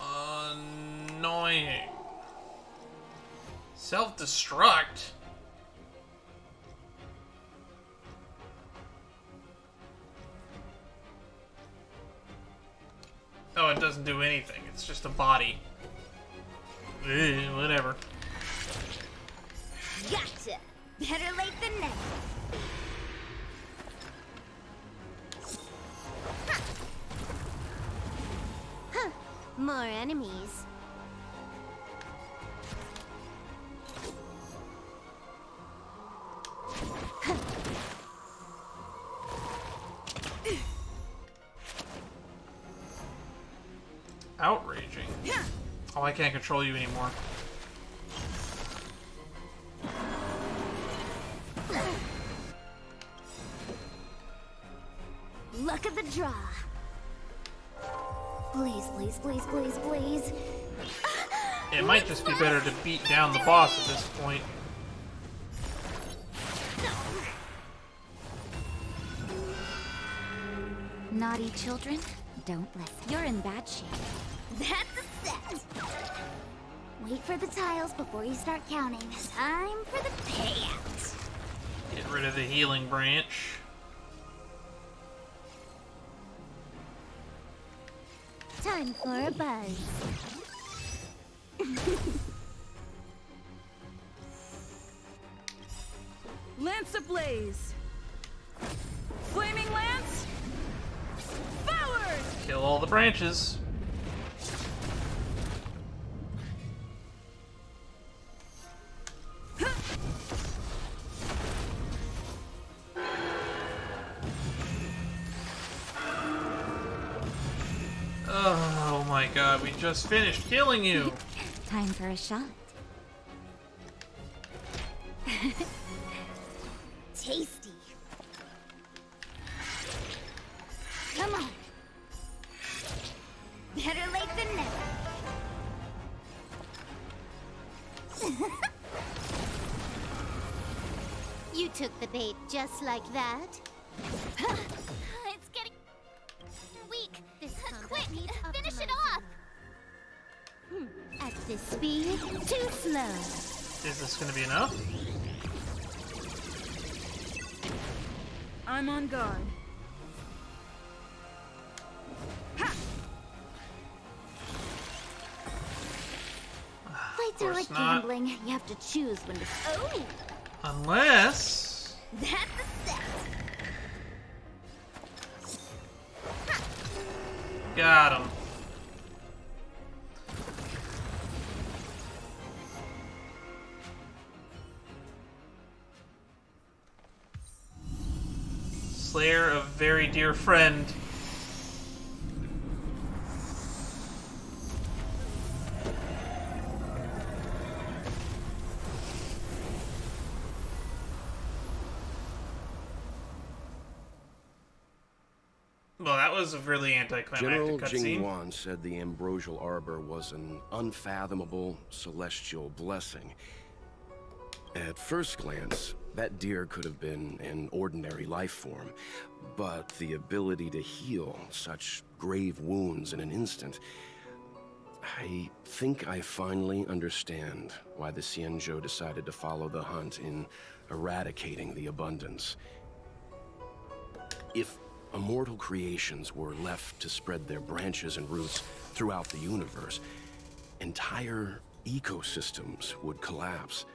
Annoying. Self-destruct? Oh, it doesn't do anything. It's just a body. Ugh, whatever. Gotcha! Better late than never. Huh. More enemies. Outraging. Oh, I can't control you anymore. Luck of the draw. Please, please, please, please, please. It might just be better to beat down the boss at this point. Naughty children, don't listen. You're in bad shape. That's a set. Wait for the tiles before you start counting. Time for the payout. Get rid of the healing branch. Time for a buzz. Lance ablaze. Flaming lance. Forward. Kill all the branches. Oh my god, we just finished killing you! Time for a shot. Tasty. Come on. Better late than never. You took the bait just like that. It's getting weak. Quick, finish it off! At this speed, too slow. Is this gonna be enough? I'm on guard. Fights are like not. gambling. You have to choose when to. Oh! Unless... That's a set! Got him. Slayer of very dear friend. Well, that was a really anticlimactic General cutscene. Jing Yuan said the ambrosial arbor was an unfathomable celestial blessing. At first glance, that deer could have been an ordinary life form, but the ability to heal such grave wounds in an instant... I think I finally understand why the Xianzhou decided to follow the hunt in eradicating the abundance. If immortal creations were left to spread their branches and roots throughout the universe, entire ecosystems would collapse.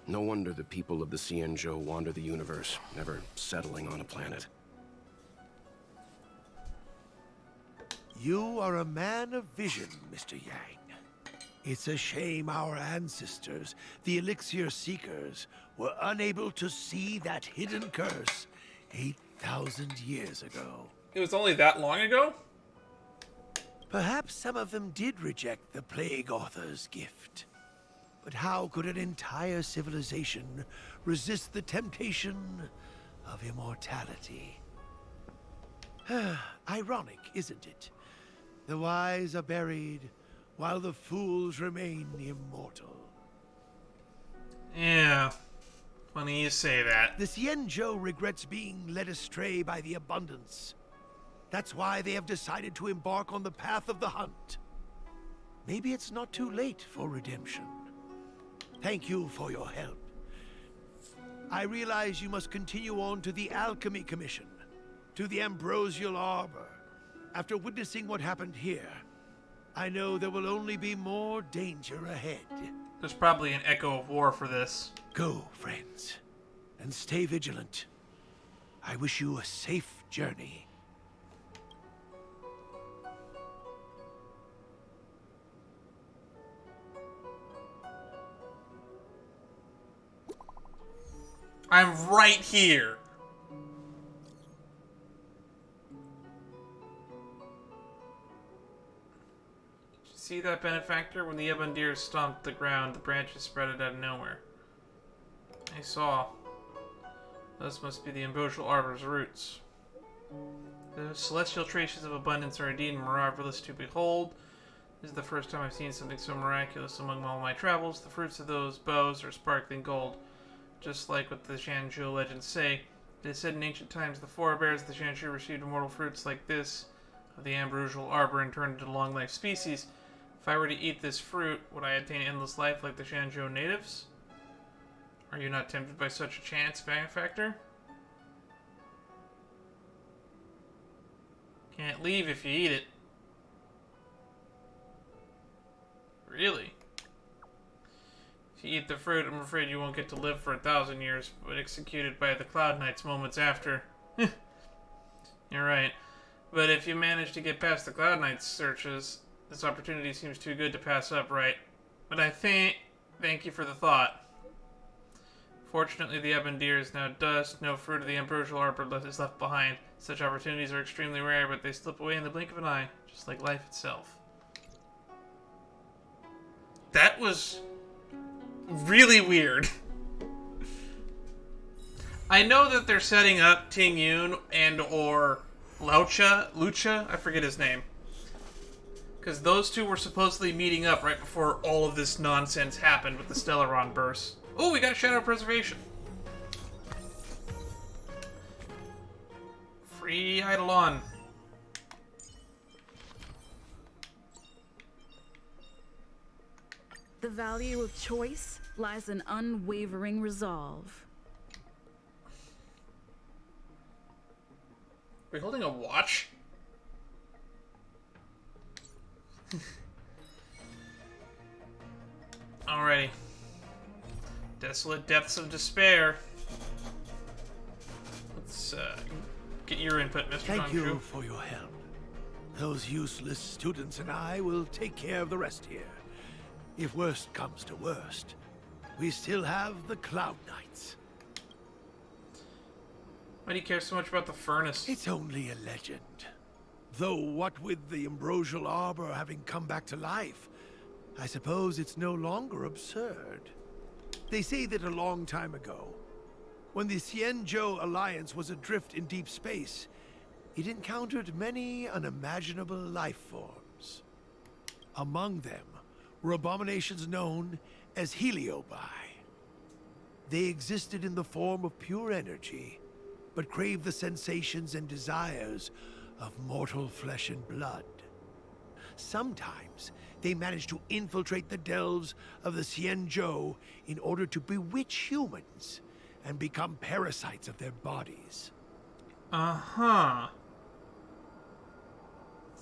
No wonder the people of the Xianzhou wander the universe, never settling on a planet. You are a man of vision, Mr. Yang. It's a shame our ancestors, the Elixir Seekers, were unable to see that hidden curse 8,000 years ago. It was only that long ago? Perhaps some of them did reject the Plague Author's gift. But how could an entire civilization resist the temptation of immortality? Ironic, isn't it? The wise are buried, while the fools remain immortal. Yeah. Funny you say that. The Xianzhou regrets being led astray by the abundance. That's why they have decided to embark on the path of the hunt. Maybe it's not too late for redemption. Thank you for your help. I realize you must continue on to the Alchemy Commission, to the Ambrosial Arbor. After witnessing what happened here, I know there will only be more danger ahead. There's probably an echo of war for this. Go, friends, and stay vigilant. I wish you a safe journey. I'm right here. See that, benefactor? When the Ebon deer stomped the ground, the branches spread out of nowhere. I saw. Those must be the ambrosial arbor's roots. The celestial traces of abundance are indeed marvelous to behold. This is the first time I've seen something so miraculous among all my travels. The fruits of those boughs are sparkling gold. Just like what the Xianzhou legends say. It is said in ancient times the forebears of the Xianzhou received immortal fruits like this of the ambrosial arbor and turned into long-life species. If I were to eat this fruit, would I attain endless life like the Xianzhou natives? Are you not tempted by such a chance, benefactor? Can't leave if you eat it. Really? If you eat the fruit, I'm afraid you won't get to live for 1,000 years, but executed by the Cloud Knights moments after. You're right. But if you manage to get past the Cloud Knights searches, this opportunity seems too good to pass up, right? But I thank you for the thought. Fortunately, the Ebon deer is now dust. No fruit of the ambrosial arbor is left behind. Such opportunities are extremely rare, but they slip away in the blink of an eye, just like life itself. That was really weird. I know that they're setting up Ting Yun and or Lucha, I forget his name. Because those two were supposedly meeting up right before all of this nonsense happened with the Stellaron burst. Oh, we got a Shadow Preservation. Free Eidolon. The value of choice lies in unwavering resolve. Are we holding a watch? Alrighty. Desolate Depths of Despair. Let's get your input, Mr. Thank you Johnshu. for your help. Those useless students and I will take care of the rest here. If worst comes to worst, we still have the Cloud Knights. Why do you care so much about the furnace? It's only a legend. Though what with the Ambrosial Arbor having come back to life, I suppose it's no longer absurd. They say that a long time ago, when the Xianzhou Alliance was adrift in deep space, it encountered many unimaginable life forms. Among them were abominations known as Heliobi. They existed in the form of pure energy, but craved the sensations and desires of mortal flesh and blood. Sometimes they managed to infiltrate the delves of the Xianzhou in order to bewitch humans and become parasites of their bodies. Uh-huh.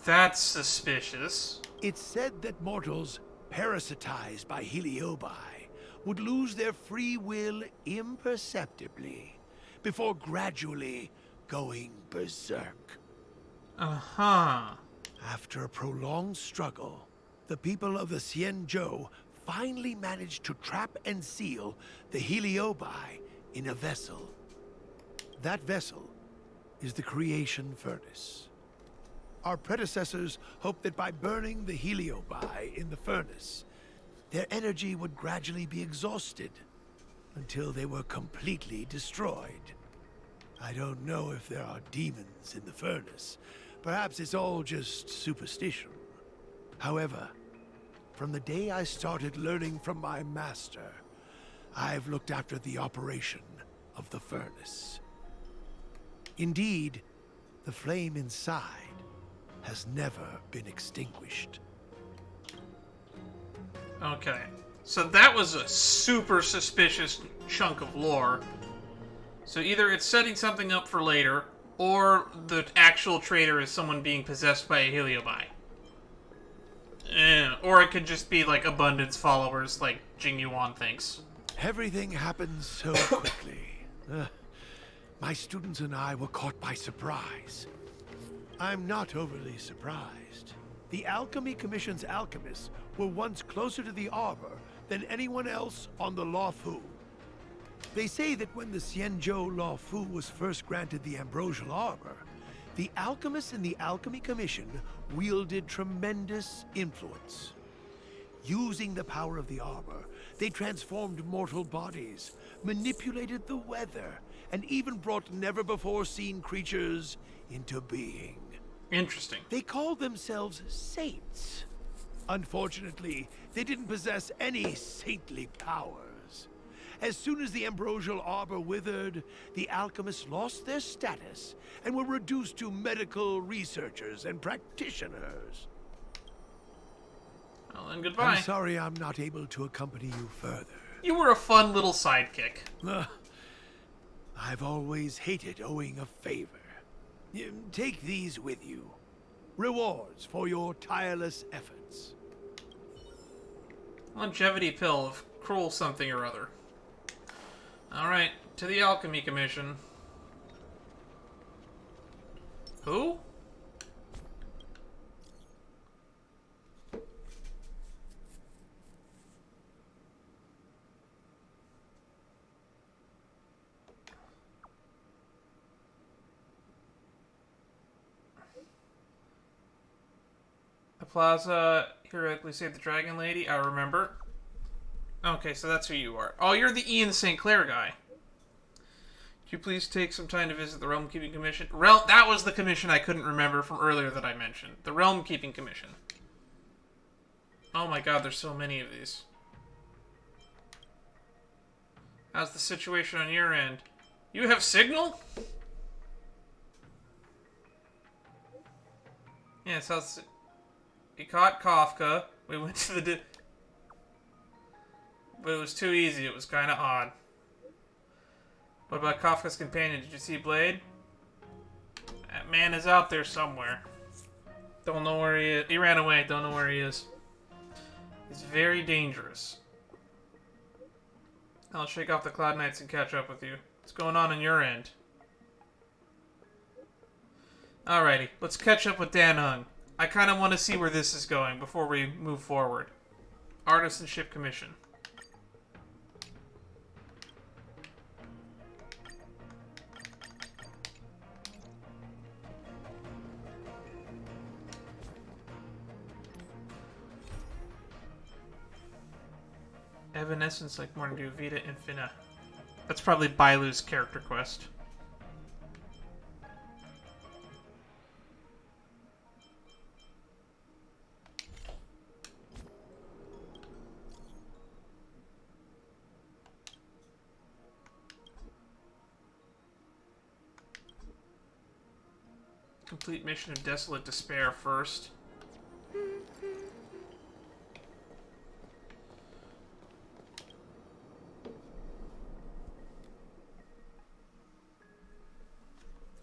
That's suspicious. It's said that mortals parasitized by Heliobi would lose their free will imperceptibly before gradually going berserk. Uh-huh. After a prolonged struggle, the people of the Xianzhou finally managed to trap and seal the Heliobi in a vessel. That vessel is the creation furnace. Our predecessors hoped that by burning the Heliobi in the furnace, their energy would gradually be exhausted until they were completely destroyed. I don't know if there are demons in the furnace. Perhaps it's all just superstition. However, from the day I started learning from my master, I've looked after the operation of the furnace. Indeed, the flame inside has never been extinguished. Okay. So that was a super suspicious chunk of lore. So either it's setting something up for later, or the actual traitor is someone being possessed by a Heliobi. Or it could just be like Abundance followers like Jing Yuan thinks. Everything happened so quickly. My students and I were caught by surprise. I'm not overly surprised. The Alchemy Commission's alchemists were once closer to the Arbor than anyone else on the Luofu. They say that when the Xianzhou Luofu was first granted the Ambrosial Arbor, the alchemists in the Alchemy Commission wielded tremendous influence. Using the power of the Arbor, they transformed mortal bodies, manipulated the weather, and even brought never-before-seen creatures into being. Interesting. They called themselves saints. Unfortunately, they didn't possess any saintly powers. As soon as the Ambrosial Arbor withered, the alchemists lost their status and were reduced to medical researchers and practitioners. Well, then goodbye. I'm sorry I'm not able to accompany you further. You were a fun little sidekick. I've always hated owing a favor. Take these with you. Rewards for your tireless efforts. Longevity pill of cruel something or other. Alright, to the Alchemy Commission. Who? The plaza heroically saved the dragon lady. I remember. Okay, so that's who you are. Oh, you're the Ian St. Clair guy. Could you please take some time to visit the Realm Keeping Commission? That was the commission I couldn't remember from earlier that I mentioned. The Realm Keeping Commission. Oh my god, there's so many of these. How's the situation on your end? You have signal? Yes, how's... We caught Kafka. We went to the... But it was too easy. It was kind of odd. What about Kafka's companion? Did you see Blade? That man is out there somewhere. Don't know where he is. He ran away. Don't know where he is. He's very dangerous. I'll shake off the Cloud Knights and catch up with you. What's going on your end? Alrighty, let's catch up with Dan Hung. I kind of want to see where this is going before we move forward. Artisanship Commission. Evanescence like Morning Dew, Vita Infina. That's probably Bailu's character quest. Complete mission of Desolate Despair first.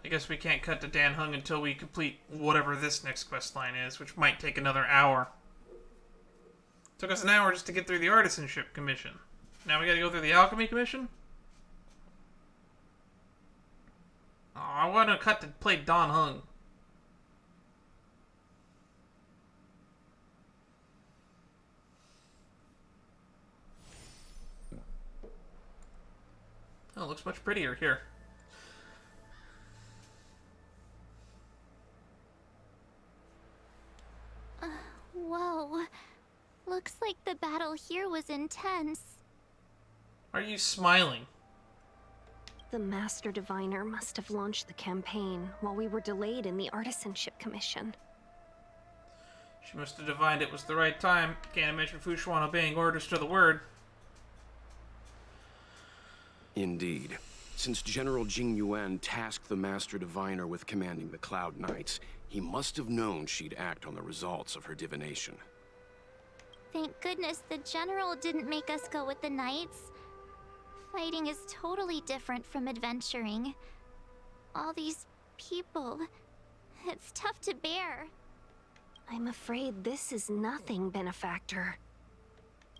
I guess we can't cut to Dan Hung until we complete whatever this next quest line is, which might take another hour. Took us an hour just to get through the Artisanship Commission. Now we gotta go through the Alchemy Commission? Oh, I want to cut to play Dan Hung. Oh, it looks much prettier here. Whoa. Looks like the battle here was intense. Why are you smiling? The Master Diviner must have launched the campaign while we were delayed in the Artisanship Commission. She must have divined it was the right time. Can't imagine Fushuan obeying orders to the word. Indeed. Since General Jing Yuan tasked the Master Diviner with commanding the Cloud Knights, he must have known she'd act on the results of her divination. Thank goodness the General didn't make us go with the Knights. Fighting is totally different from adventuring. All these people... It's tough to bear. I'm afraid this is nothing, Benefactor.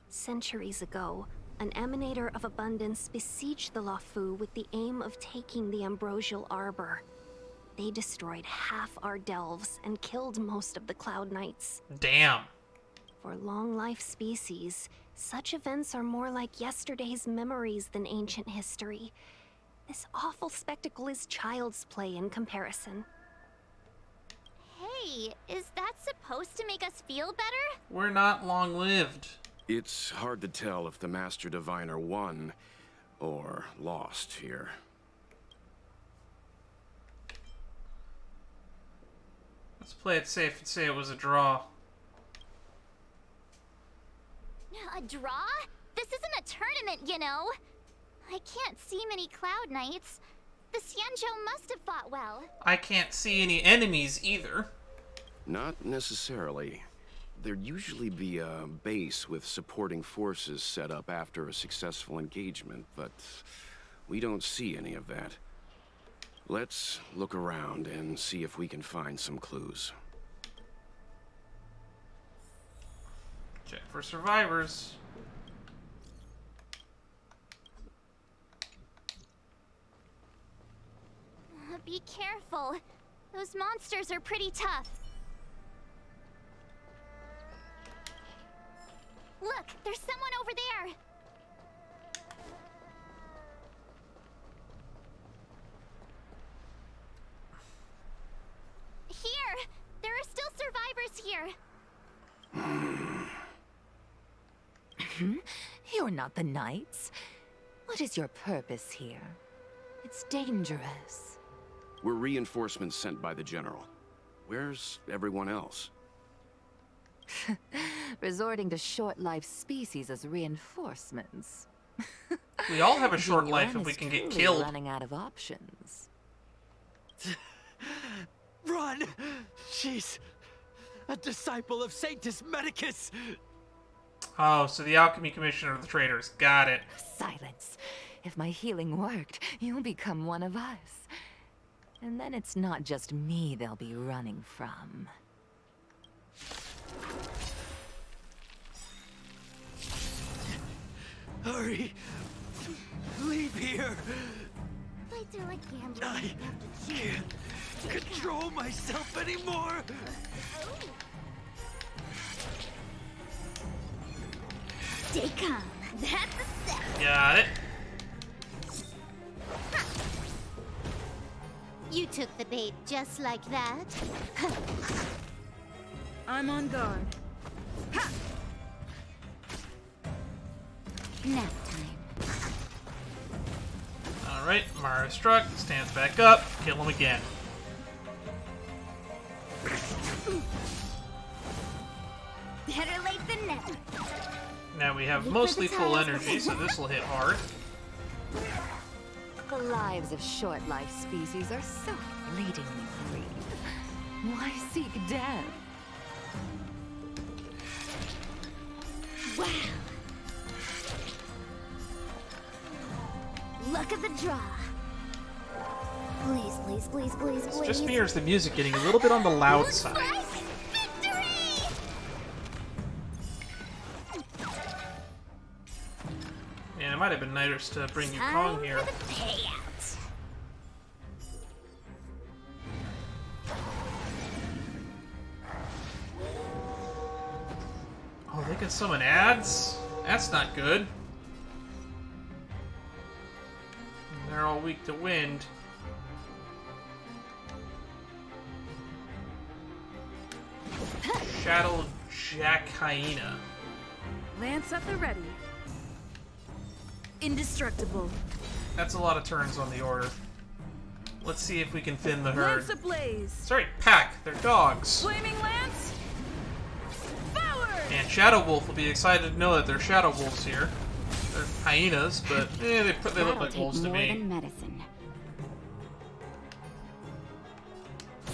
Centuries ago, an Emanator of Abundance besieged the Luofu with the aim of taking the Ambrosial Arbor. They destroyed half our delves and killed most of the Cloud Knights. Damn. For long-life species, such events are more like yesterday's memories than ancient history. This awful spectacle is child's play in comparison. Hey, is that supposed to make us feel better? We're not long-lived. It's hard to tell if the Master Diviner won or lost here. Let's play it safe and say it was a draw. A draw? This isn't a tournament, you know. I can't see many Cloud Knights. The Xianzhou must have fought well. I can't see any enemies either. Not necessarily. There'd usually be a base with supporting forces set up after a successful engagement, but we don't see any of that. Let's look around and see if we can find some clues. Check for survivors. Be careful. Those monsters are pretty tough. Look, there's someone over there. Here! There are still survivors here. You're not the Knights. What is your purpose here? It's dangerous. We're reinforcements sent by the General. Where's everyone else? resorting to short-life species as reinforcements. We all have a short life Yuan if we is can get truly killed. running out of options. Run! She's a disciple of Sanctus Medicus! Oh, so the Alchemy Commission are the traitors. Got it. Silence. If my healing worked, you'll become one of us. And then it's not just me they'll be running from. Hurry! Leave here! Fights are like gambling. I You have to choose. can't control myself anymore! Stay calm. That's a set. Got it. You took the bait just like that. I'm on guard. Nap time. Alright, Mara struck, stands back up, kill him again. Better late than never. Now we have mostly full energy, so this will hit hard. The lives of short-life species are so fleetingly brief. Why seek death? Wow. Look at the draw. Please, please, please, please, It's please. just me, or is the music getting a little bit on the loud side? Victory! Man, it might have been nice to bring you Kong Time here. for the payout. Oh, they can summon ads? That's not good. They're all weak to wind. Shadow Jack Hyena. Lance at the ready. Indestructible. That's a lot of turns on the order. Let's see if we can thin the herd. Lance ablaze. Sorry, pack. They're dogs. Flaming lance. Forward. And Shadow Wolf will be excited to know that they're Shadow Wolves here. They're hyenas, but they look That'll like take wolves to more me. than medicine.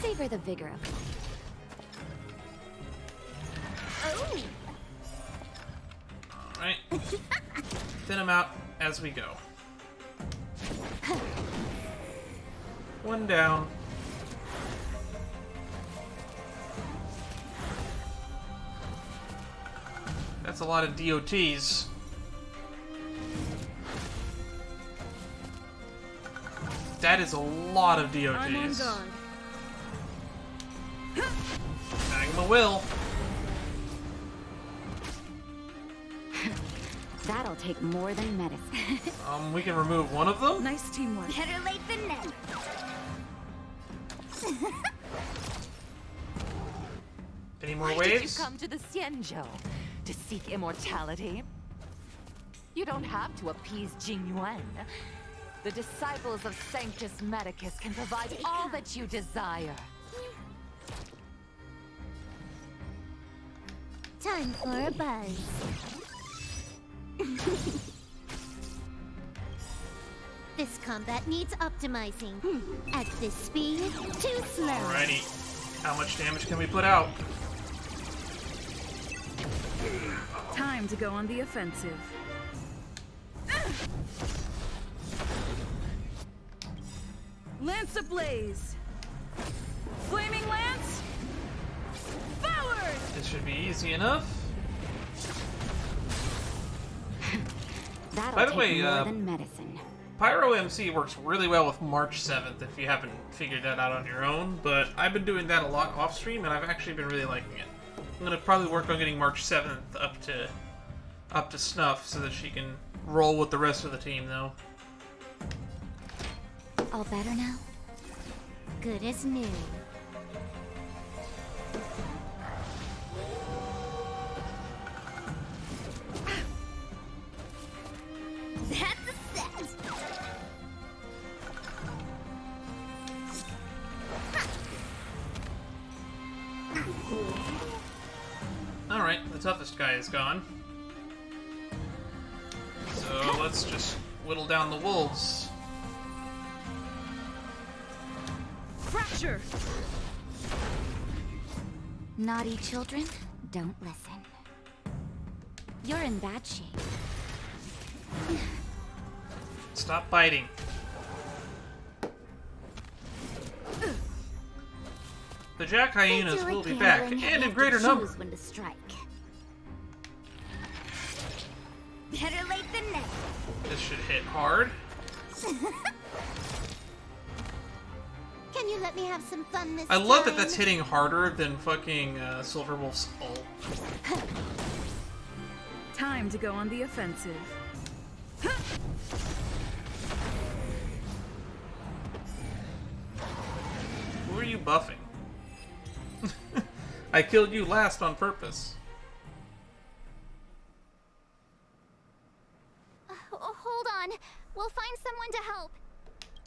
Savor the vigor of life. Oh! Alright. Thin them out as we go. One down. That's a lot of DOTs. That is a lot of DOTs. I'm on guard. Magma will. That'll take more than medicine. We can remove one of them. Nice teamwork. Better late than never. Any more Why waves? did you come to the Xianzhou? To seek immortality? You don't have to appease Jing Yuan. The disciples of Sanctus Medicus can provide all that you desire. Time for a buzz. This combat needs optimizing. At this speed, too slow. Alrighty. How much damage can we put out? Time to go on the offensive. Lance ablaze. Flaming lance. Forward. This should be easy enough. That'll By the take way, more than medicine. Pyro MC works really well with March 7th if you haven't figured that out on your own, but I've been doing that a lot off stream and I've actually been really liking it. I'm gonna probably work on getting March 7th up to snuff so that she can roll with the rest of the team though. All better now? Good as new. That's a set. Alright, the toughest guy is gone. So let's just whittle down the wolves. Fracture! Naughty children, don't listen. You're in bad shape. Stop biting. The Jack Hyenas will be back, and in greater numbers. When to strike. Better late than never. This should hit hard. Can you let me have some fun this I love time? that that's hitting harder than fucking Silverwolf's ult. Time to go on the offensive. Who are you buffing? I killed you last on purpose. Hold on. We'll find someone to help.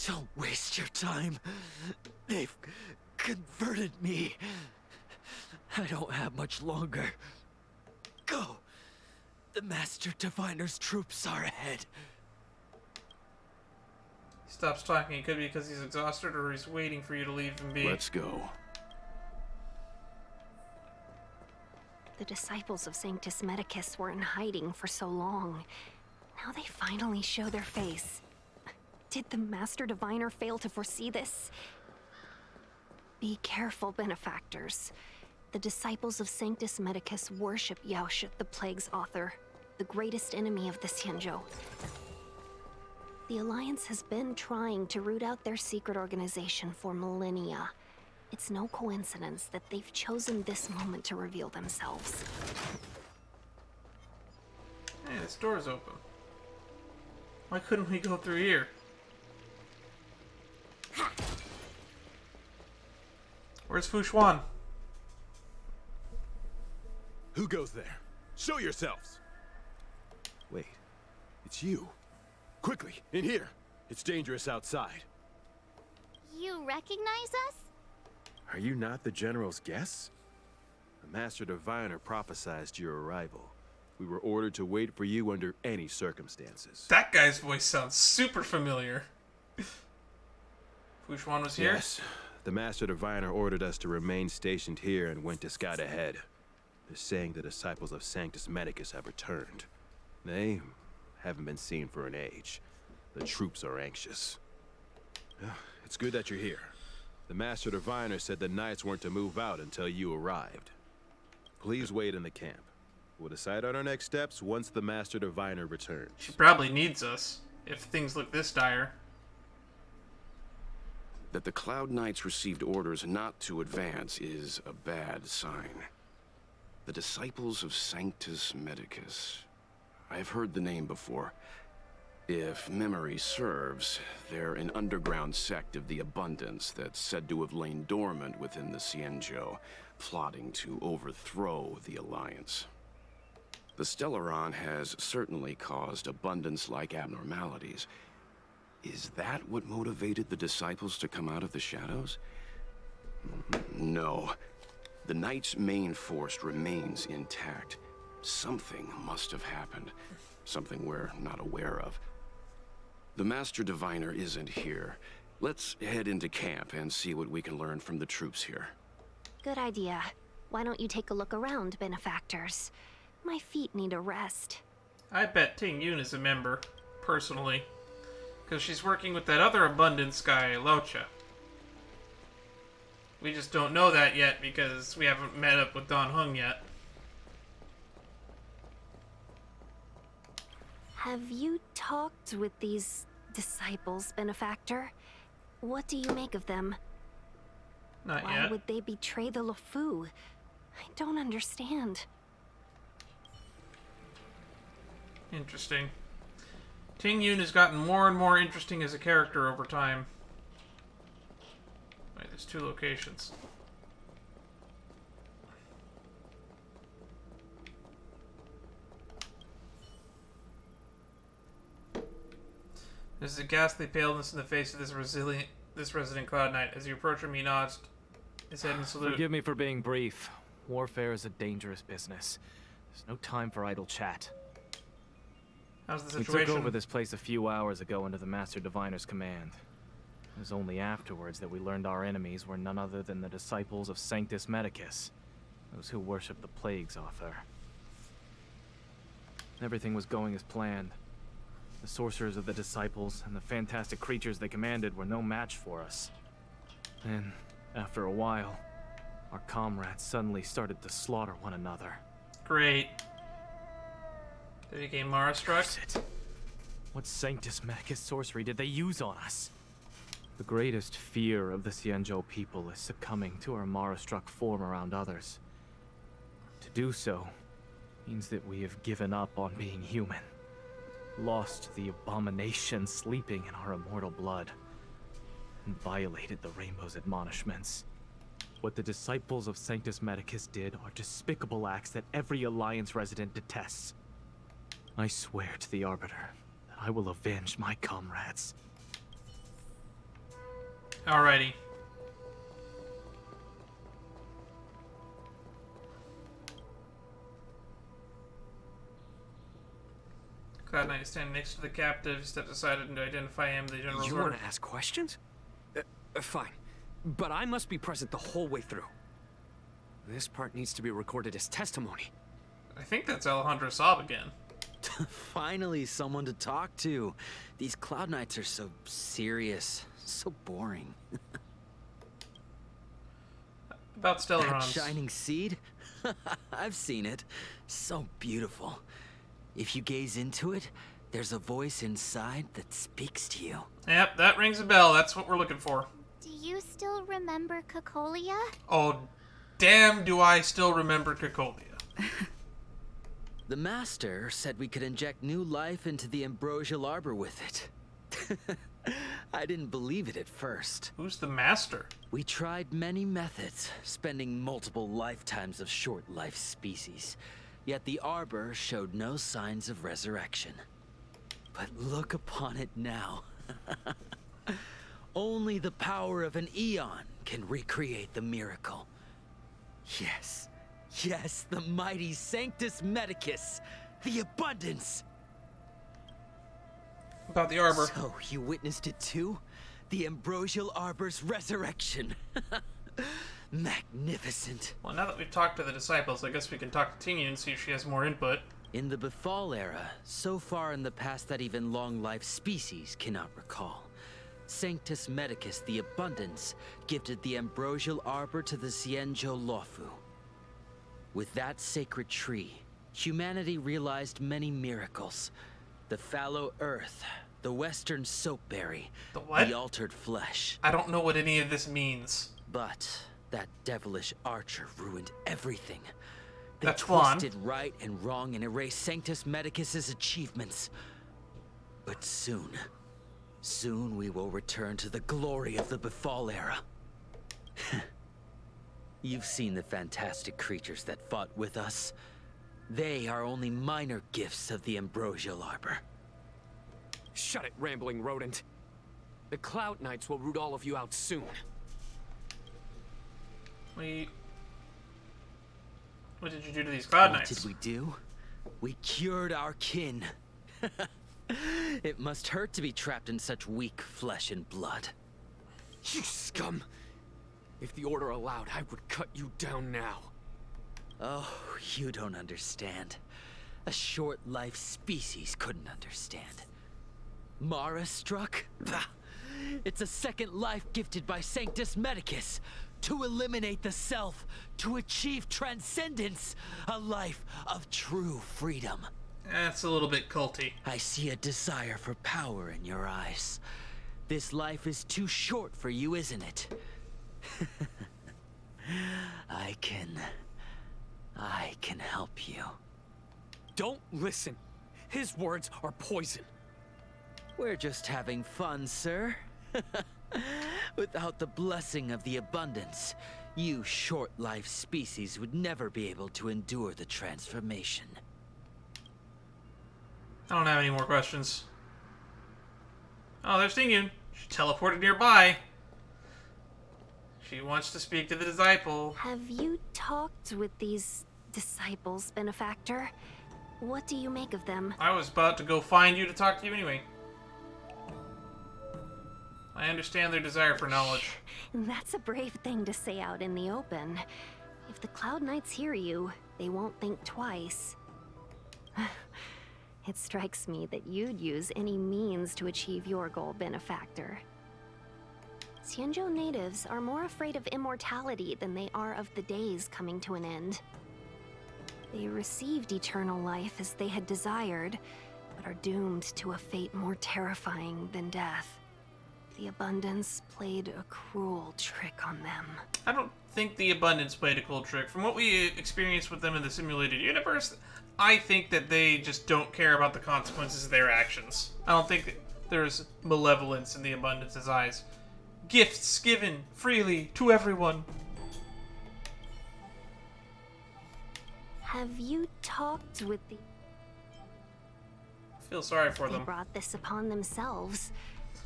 Don't waste your time. They've converted me. I don't have much longer. Go. The Master Diviner's troops are ahead. He stops talking. It could be because he's exhausted or he's waiting for you to leave him be. Let's go. The disciples of Sanctus Medicus were in hiding for so long. Now they finally show their face. Did the Master Diviner fail to foresee this? Be careful, benefactors. The disciples of Sanctus Medicus worship Yaoshut, the Plague's author, the greatest enemy of the Xianzhou. The Alliance has been trying to root out their secret organization for millennia. It's no coincidence that they've chosen this moment to reveal themselves. Hey, this door's open. Why couldn't we go through here? Where's Fushuan? Who goes there? Show yourselves! Wait, it's you. Quickly, in here. It's dangerous outside. You recognize us? Are you not the General's guests? The Master Diviner prophesized your arrival. We were ordered to wait for you under any circumstances. That guy's voice sounds super familiar. Fushuan was here? Yes. The Master Diviner ordered us to remain stationed here and went to scout ahead. They're saying the disciples of Sanctus Medicus have returned. They haven't been seen for an age. The troops are anxious. It's good that you're here. The Master Diviner said the Knights weren't to move out until you arrived. Please wait in the camp. We'll decide on our next steps once the Master Diviner returns. She probably needs us, if things look this dire. That the Cloud Knights received orders not to advance is a bad sign. The Disciples of Sanctus Medicus. I've heard the name before. If memory serves, they're an underground sect of the Abundance that's said to have lain dormant within the Xianzhou, plotting to overthrow the Alliance. The Stellaron has certainly caused Abundance-like abnormalities. Is that what motivated the Disciples to come out of the shadows? No. The Knight's main force remains intact. Something must have happened. Something we're not aware of. The Master Diviner isn't here. Let's head into camp and see what we can learn from the troops here. Good idea. Why don't you take a look around, benefactors? My feet need a rest. I bet Ting Yun is a member, personally. Because she's working with that other Abundance guy, Locha. We just don't know that yet because we haven't met up with Don Hung yet. Have you talked with these disciples, benefactor? What do you make of them? Not Why yet. would they betray the Lufu? I don't understand. Interesting. Ting Yun has gotten more and more interesting as a character over time. Wait, there's two locations. There's a ghastly paleness in the face of this resident Cloud Knight. As you approach him, he nods his head in salute. Forgive me for being brief. Warfare is a dangerous business. There's no time for idle chat. How's the We situation? took over this place a few hours ago under the Master Diviner's command. It was only afterwards that we learned our enemies were none other than the disciples of Sanctus Medicus, those who worship the plague's author. Everything was going as planned. The sorcerers of the disciples and the fantastic creatures they commanded were no match for us. Then, after a while, our comrades suddenly started to slaughter one another. Great. Did he gain Mara struck? What Sanctus Medicus sorcery did they use on us? The greatest fear of the Xianzhou people is succumbing to our Mara-struck form around others. To do so means that we have given up on being human, lost the abomination sleeping in our immortal blood, and violated the Rainbow's admonishments. What the disciples of Sanctus Medicus did are despicable acts that every Alliance resident detests. I swear to the Arbiter that I will avenge my comrades. Alrighty. Cloud Knight is standing next to the captive. Steps aside and to identify him. The general's You order. want to ask questions? Fine. But I must be present the whole way through. This part needs to be recorded as testimony. I think that's Alejandro Saab again. Finally, someone to talk to. These Cloud Knights are so serious, so boring. About That Stellarons. shining seed? I've seen it. So beautiful. If you gaze into it, there's a voice inside that speaks to you. Yep, that rings a bell. That's what we're looking for. Do you still remember Cocolia? Oh, damn, do I still remember Cocolia. The Master said we could inject new life into the ambrosial arbor with it. I didn't believe it at first. Who's the Master? We tried many methods, spending multiple lifetimes of short-life species. Yet the arbor showed no signs of resurrection. But look upon it now. Only the power of an eon can recreate the miracle. Yes, yes, the mighty Sanctus Medicus, the abundance. About the arbor. So, you witnessed it too? The ambrosial arbor's resurrection. Magnificent. Well, now that we've talked to the disciples, I guess we can talk to Tingyu and see if she has more input. In the Befall era, so far in the past that even long-life species cannot recall, Sanctus Medicus, the Abundance, gifted the ambrosial arbor to the Xianzhou Luofu. With that sacred tree, humanity realized many miracles. The fallow earth, the western soapberry, The what? the altered flesh. I don't know what any of this means. But that devilish archer ruined everything. They That's Juan. twisted right and wrong and erased Sanctus Medicus's achievements. But soon we will return to the glory of the Befall era. You've seen the fantastic creatures that fought with us. They are only minor gifts of the ambrosial arbor. Shut it, rambling rodent. The Cloud Knights will root all of you out soon. What did you do to these Cloud What Knights? did we do? We cured our kin. It must hurt to be trapped in such weak flesh and blood. You scum! If the Order allowed, I would cut you down now. Oh, you don't understand. A short-life species couldn't understand. Mara struck? Bah. It's a second life gifted by Sanctus Medicus. To eliminate the self, to achieve transcendence. A life of true freedom. That's a little bit culty. I see a desire for power in your eyes. This life is too short for you, isn't it? I can help you. Don't listen. His words are poison. We're just having fun, sir. Without the blessing of the abundance, you short-life species would never be able to endure the transformation. I don't have any more questions. Oh, there's Tingyu. She teleported nearby. She wants to speak to the disciple. Have you talked with these disciples, benefactor. What do you make of them? I was about to go find you to talk to you anyway. I understand their desire for knowledge. That's a brave thing to say out in the open. If the Cloud Knights hear you, they won't think twice. It strikes me that you'd use any means to achieve your goal, benefactor. Xianzhou natives are more afraid of immortality than they are of the days coming to an end. They received eternal life as they had desired, but are doomed to a fate more terrifying than death. The Abundance played a cruel trick on them. I don't think the Abundance played a cool trick. From what we experienced with them in the simulated universe, I think that they just don't care about the consequences of their actions. I don't think that there's malevolence in the Abundance's eyes. Gifts given freely to everyone. Have you talked with the... I feel sorry for They them. brought this upon themselves.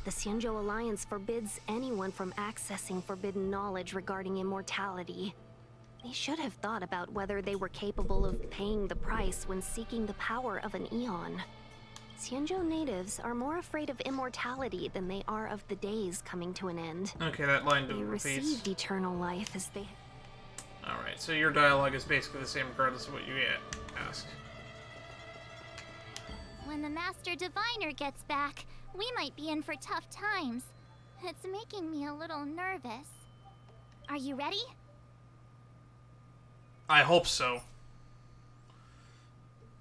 The Xianzhou Alliance forbids anyone from accessing forbidden knowledge regarding immortality. They should have thought about whether they were capable of paying the price when seeking the power of an eon. Xianzhou natives are more afraid of immortality than they are of the days coming to an end. Okay, that line They repeats. received eternal life as they... Alright, so your dialogue is basically the same regardless of what you ask. When the Master Diviner gets back, we might be in for tough times. It's making me a little nervous. Are you ready? I hope so.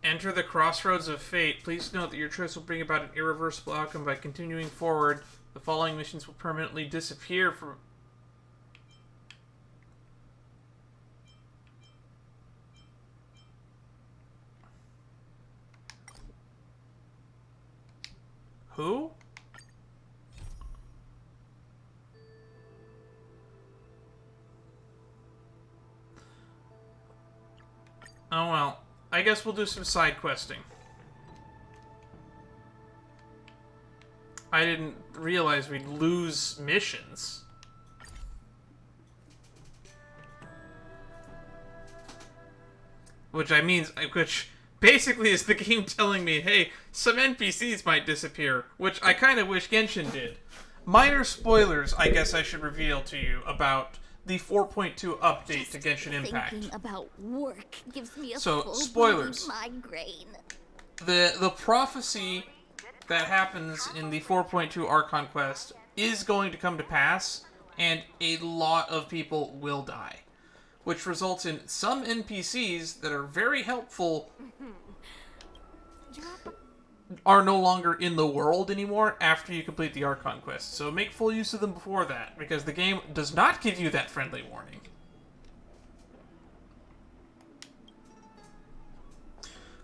Enter the Crossroads of Fate. Please note that your choice will bring about an irreversible outcome. By continuing forward, the following missions will permanently disappear from... Who? Oh well. I guess we'll do some side questing. I didn't realize we'd lose missions. Which basically is the game telling me, hey, some NPCs might disappear, which I kind of wish Genshin did. Minor spoilers, I guess I should reveal to you about the 4.2 update to Genshin Impact. Thinking about work gives me a So, spoilers. migraine. The prophecy that happens in the 4.2 Archon quest is going to come to pass, and a lot of people will die. Which results in some NPCs that are very helpful are no longer in the world anymore after you complete the Archon quest. So make full use of them before that, because the game does not give you that friendly warning.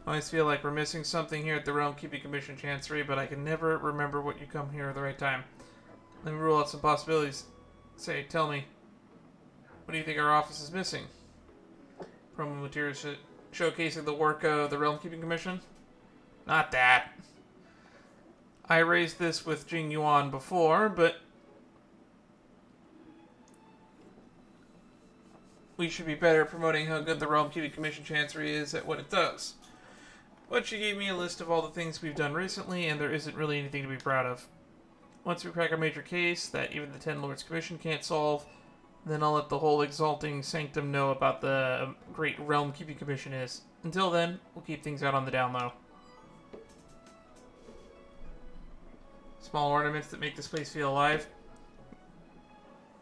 I always feel like we're missing something here at the Realm Keeping Commission Chancery, but I can never remember what you come here at the right time. Let me rule out some possibilities. Say, tell me, what do you think our office is missing? Promo materials showcasing the work of the Realm Keeping Commission? Not that. I raised this with Jing Yuan before, but we should be better at promoting how good the Realm Keeping Commission Chancery is at what it does. But she gave me a list of all the things we've done recently, and there isn't really anything to be proud of. Once we crack a major case that even the Ten Lords Commission can't solve, then I'll let the whole Exalting Sanctum know about the great Realm Keeping Commission is. Until then, we'll keep things out on the down low. Small ornaments that make this place feel alive.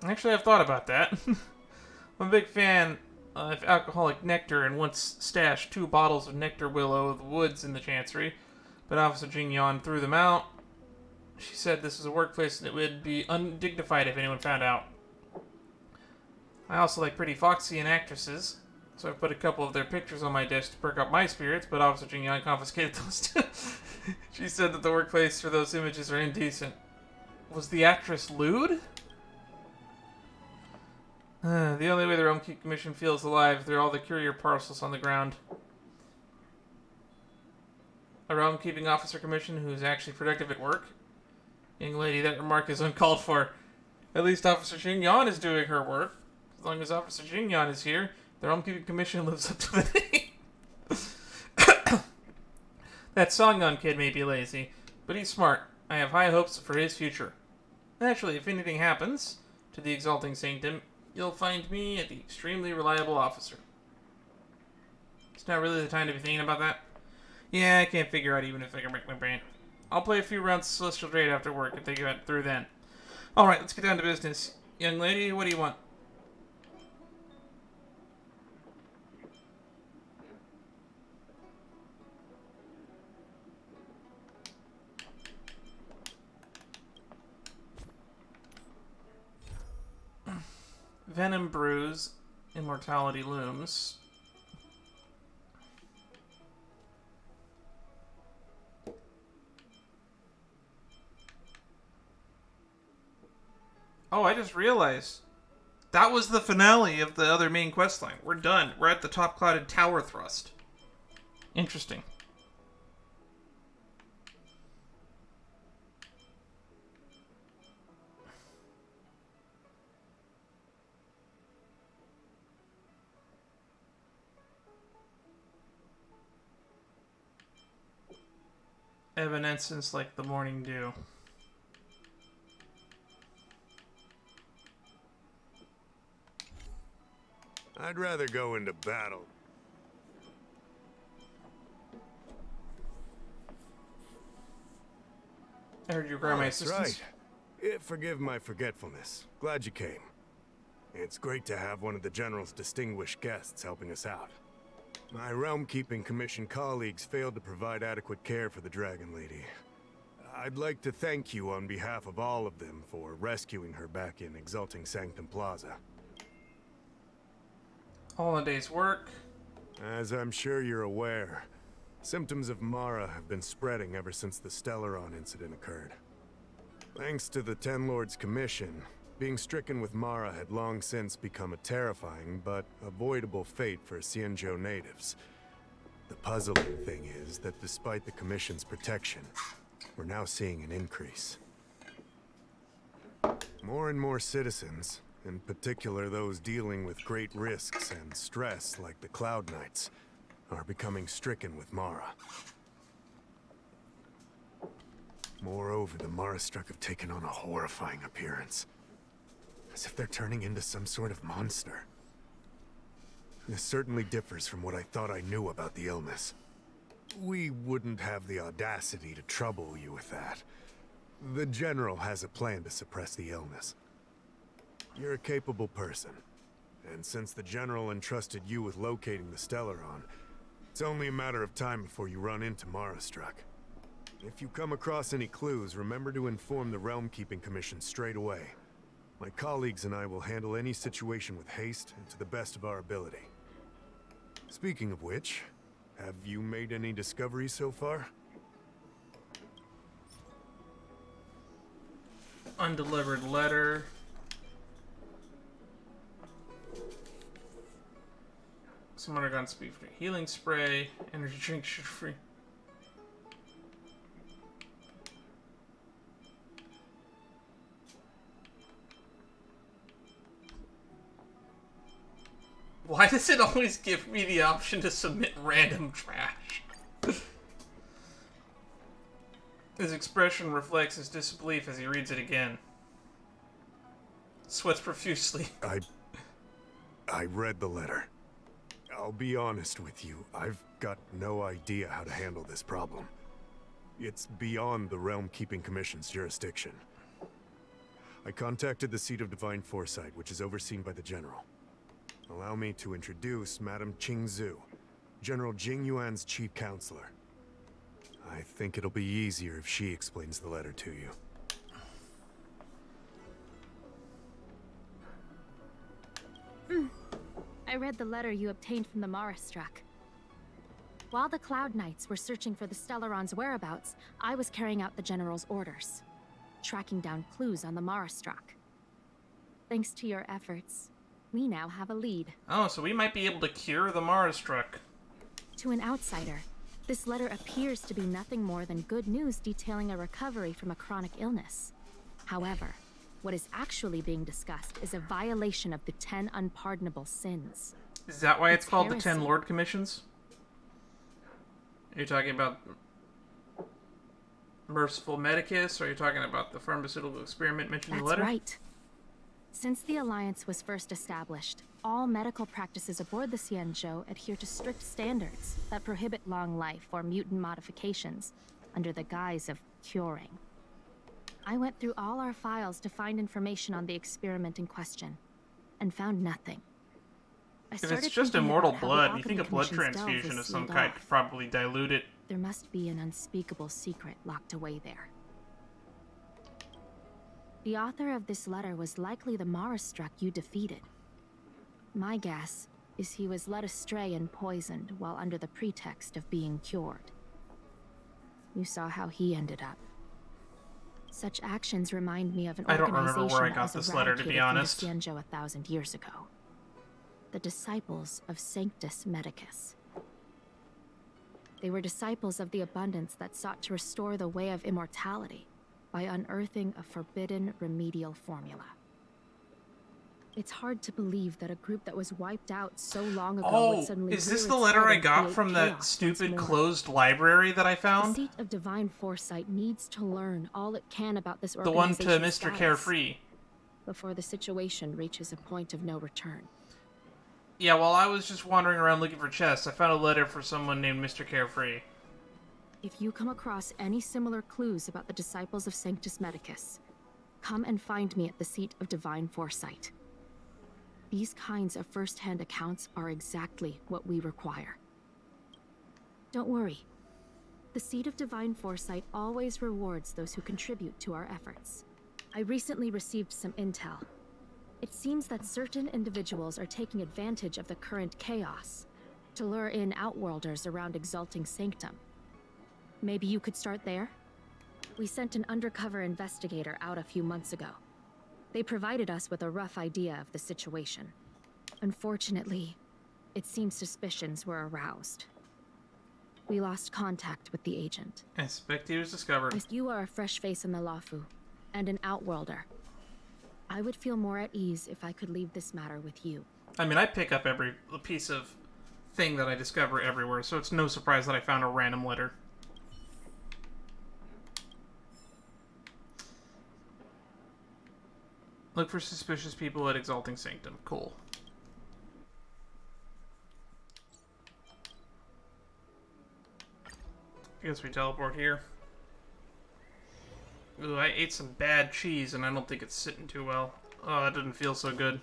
Actually, I've thought about that. I'm a big fan of alcoholic nectar and once stashed 2 bottles of Nectar Willow of the Woods in the Chancery, but Officer Jing Yan threw them out. She said this was a workplace and it would be undignified if anyone found out. I also like pretty foxy and actresses, so I put a couple of their pictures on my desk to perk up my spirits, but Officer Jing Yan confiscated those too. She said that the workplace for those images are indecent. Was the actress lewd? The only way the Realm Keeping Commission feels alive, they're all the courier parcels on the ground. A Realm Keeping Officer Commission who's actually productive at work? Young lady, that remark is uncalled for. At least Officer Xingyan is doing her work. As long as Officer Xingyan is here, The Realm-Keeping Commission lives up to the name. That Songon kid may be lazy, but he's smart. I have high hopes for his future. Naturally, if anything happens to the Exalting Sanctum, you'll find me at the extremely reliable officer. It's not really the time to be thinking about that. Yeah, I can't figure out even if I can break my brain. I'll play a few rounds of Celestial Trade after work and think about it through then. Alright, let's get down to business. Young lady, what do you want? Venom, Brews, Immortality, Looms. Oh, I just realized. That was the finale of the other main quest line. We're done. We're at the Topclouded Towerthrust. Interesting. Evanescence like the morning dew. I'd rather go into battle. I heard you require my That's assistance. right. Forgive my forgetfulness. Glad you came. It's great to have one of the General's distinguished guests helping us out. My Realm-Keeping Commission colleagues failed to provide adequate care for the Dragon Lady. I'd like to thank you on behalf of all of them for rescuing her back in Exalting Sanctum Plaza. All in a day's work. As I'm sure you're aware, symptoms of Mara have been spreading ever since the Stellaron incident occurred. Thanks to the Ten Lords Commission, being stricken with Mara had long since become a terrifying but avoidable fate for Xianzhou natives. The puzzling thing is that despite the Commission's protection, we're now seeing an increase. More and more citizens, in particular those dealing with great risks and stress like the Cloud Knights, are becoming stricken with Mara. Moreover, the Mara-struck have taken on a horrifying appearance. As if they're turning into some sort of monster. This certainly differs from what I thought I knew about the illness. We wouldn't have the audacity to trouble you with that. The General has a plan to suppress the illness. You're a capable person, and since the General entrusted you with locating the Stellaron, it's only a matter of time before you run into Mara-struck. If you come across any clues, remember to inform the Realm-Keeping Commission straight away. My colleagues and I will handle any situation with haste and to the best of our ability. Speaking of which, have you made any discoveries so far? Undelivered letter. Some undergone speed free. Healing spray. Energy drink sugar free. Why does it always give me the option to submit random trash? His expression reflects his disbelief as he reads it again. Sweats profusely. I read the letter. I'll be honest with you, I've got no idea how to handle this problem. It's beyond the Realm-Keeping Commission's jurisdiction. I contacted the Seat of Divine Foresight, which is overseen by the General. Allow me to introduce Madame Qingzhu, General Jing Yuan's chief counselor. I think it'll be easier if she explains the letter to you. I read the letter you obtained from the Mara-struck. While the Cloud Knights were searching for the Stellaron's whereabouts, I was carrying out the General's orders, tracking down clues on the Mara-struck. Thanks to your efforts, we now have a lead. Oh, so we might be able to cure the Mara-struck. To an outsider, this letter appears to be nothing more than good news detailing a recovery from a chronic illness. However, what is actually being discussed is a violation of the 10 unpardonable sins. Is that why it's called the heresy. 10 Lord Commissions? Are you talking about Merciful Medicus, or are you talking about the pharmaceutical experiment mentioned in the That's letter? right. Since the Alliance was first established, all medical practices aboard the Xianzhou adhere to strict standards that prohibit long life or mutant modifications under the guise of curing. I went through all our files to find information on the experiment in question, and found nothing. If it's just immortal blood, you think a blood transfusion of some kind could probably dilute it. There must be an unspeakable secret locked away there. The author of this letter was likely the Marastruck you defeated. My guess is he was led astray and poisoned while under the pretext of being cured. You saw how he ended up. Such actions remind me of an I don't organization remember where I that got was this letter, to be eradicated honest. from the Xianzhou 1,000 years ago. The Disciples of Sanctus Medicus. They were disciples of the abundance that sought to restore the way of immortality by unearthing a forbidden remedial formula. It's hard to believe that a group that was wiped out so long ago would Oh, suddenly is this rear the its letter head I and got create from that chaos stupid once more. closed library that I The found? seat of divine foresight needs to learn all it can about this The one to organization's Mr. status Carefree. before the situation reaches a point of no return. Yeah, while I was just wandering around looking for chests, I found a letter for someone named Mr. Carefree. If you come across any similar clues about the Disciples of Sanctus Medicus, come and find me at the seat of divine foresight. These kinds of first-hand accounts are exactly what we require. Don't worry. The seat of divine foresight always rewards those who contribute to our efforts. I recently received some intel. It seems that certain individuals are taking advantage of the current chaos to lure in outworlders around Exalting Sanctum. Maybe you could start there? We sent an undercover investigator out a few months ago. They provided us with a rough idea of the situation. Unfortunately, it seems suspicions were aroused. We lost contact with the agent. I suspect he was discovered. As you are a fresh face in the Lafu, and an outworlder, I would feel more at ease if I could leave this matter with you. I mean, I pick up every piece of thing that I discover everywhere, so it's no surprise that I found a random letter. Look for suspicious people at Exalting Sanctum. Cool. I guess we teleport here. Ooh, I ate some bad cheese and I don't think it's sitting too well. Oh, that didn't feel so good.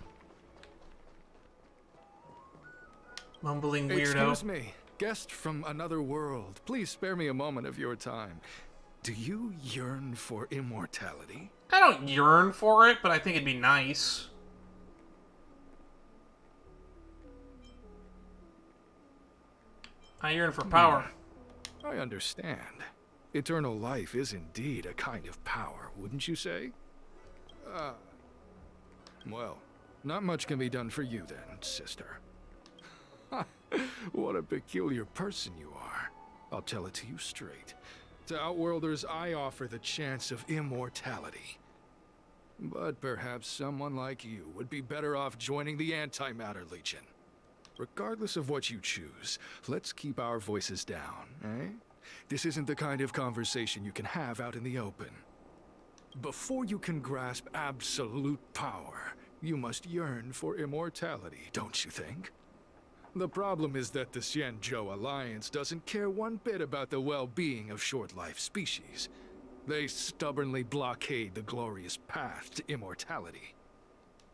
Mumbling weirdo. Excuse me, guest from another world. Please spare me a moment of your time. Do you yearn for immortality? I don't yearn for it, but I think it'd be nice. I yearn for power. I understand. Eternal life is indeed a kind of power, wouldn't you say? Well, not much can be done for you then, sister. What a peculiar person you are. I'll tell it to you straight. To Outworlders, I offer the chance of immortality. But perhaps someone like you would be better off joining the Antimatter Legion. Regardless of what you choose, let's keep our voices down, eh? This isn't the kind of conversation you can have out in the open. Before you can grasp absolute power, you must yearn for immortality, don't you think? The problem is that the Xianzhou Alliance doesn't care one bit about the well-being of short-life species. They stubbornly blockade the glorious path to immortality.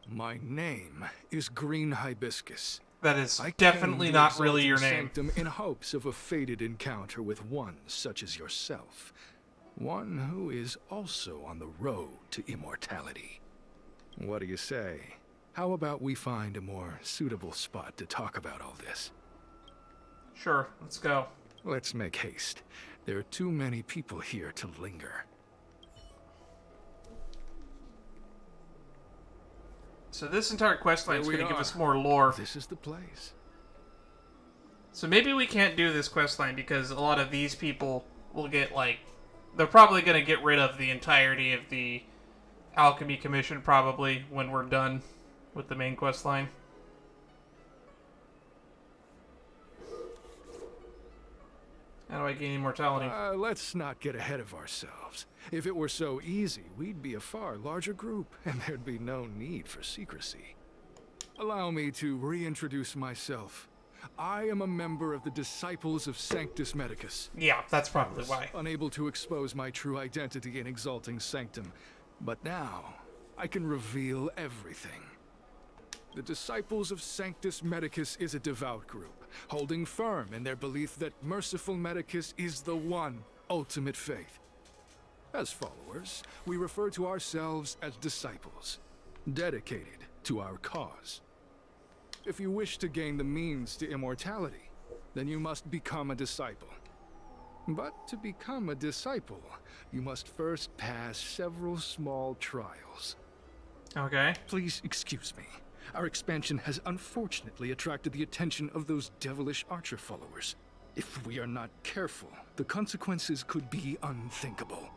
My name is Green Hibiscus. That is I definitely came to not really Exalting your name. Sanctum in hopes of a fated encounter with one such as yourself. One who is also on the road to immortality. What do you say? How about we find a more suitable spot to talk about all this? Sure, let's go. Let's make haste. There are too many people here to linger. So this entire questline is Here we going to give are. us more lore. This is the place. So maybe we can't do this questline because a lot of these people will get, like... They're probably going to get rid of the entirety of the Alchemy Commission, probably, when we're done with the main questline. How do I gain immortality? Let's not get ahead of ourselves. If it were so easy, we'd be a far larger group, and there'd be no need for secrecy. Allow me to reintroduce myself. I am a member of the Disciples of Sanctus Medicus. Yeah, that's probably why. Unable to expose my true identity in Exalting Sanctum, but now I can reveal everything. The Disciples of Sanctus Medicus is a devout group, holding firm in their belief that Merciful Medicus is the one ultimate faith. As followers, we refer to ourselves as disciples, dedicated to our cause. If you wish to gain the means to immortality, then you must become a disciple. But to become a disciple, you must first pass several small trials. Okay. Please excuse me. Our expansion has unfortunately attracted the attention of those devilish archer followers. If we are not careful, the consequences could be unthinkable.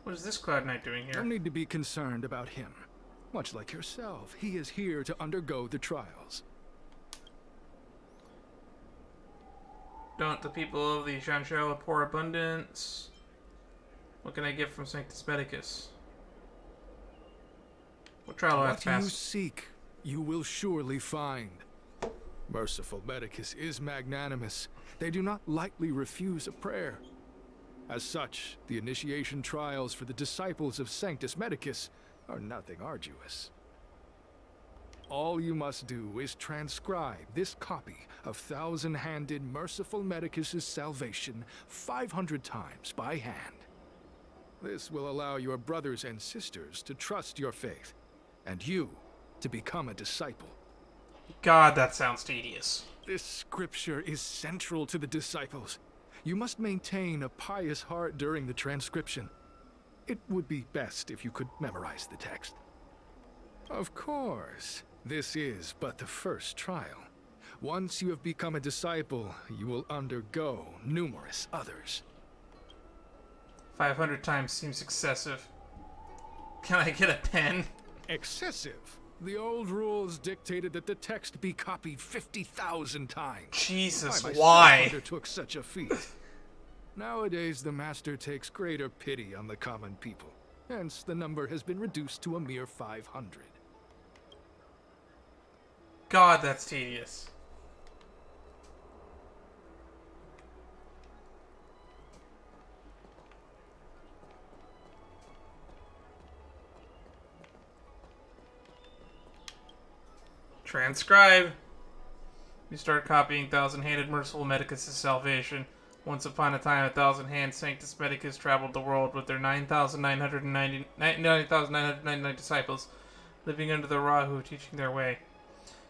What is this Cloud Knight doing here? No need to be concerned about him. Much like yourself, he is here to undergo the trials. Don't the people of the Shanshao pour abundance? What can I get from Sanctus Medicus? What trial do I have to What you pass? seek, you will surely find. Merciful Medicus is magnanimous. They do not lightly refuse a prayer. As such, the initiation trials for the Disciples of Sanctus Medicus are nothing arduous. All you must do is transcribe this copy of Thousand-Handed Merciful Medicus's Salvation 500 times by hand. This will allow your brothers and sisters to trust your faith, and you to become a disciple. God, that sounds tedious. This scripture is central to the disciples. You must maintain a pious heart during the transcription. It would be best if you could memorize the text. Of course, this is but the first trial. Once you have become a disciple, you will undergo numerous others. 500 times seems excessive. Can I get a pen? Excessive? The old rules dictated that the text be copied 50,000 times. Jesus, I myself why? undertook such a feat. Nowadays, the Master takes greater pity on the common people. Hence, the number has been reduced to a mere 500. God, that's tedious. Transcribe. You start copying Thousand-Handed Merciful Medicus' Salvation. Once upon a time, a Thousand-Hand Sanctus Medicus traveled the world with their 9,999 disciples, living under the Rahu, teaching their way.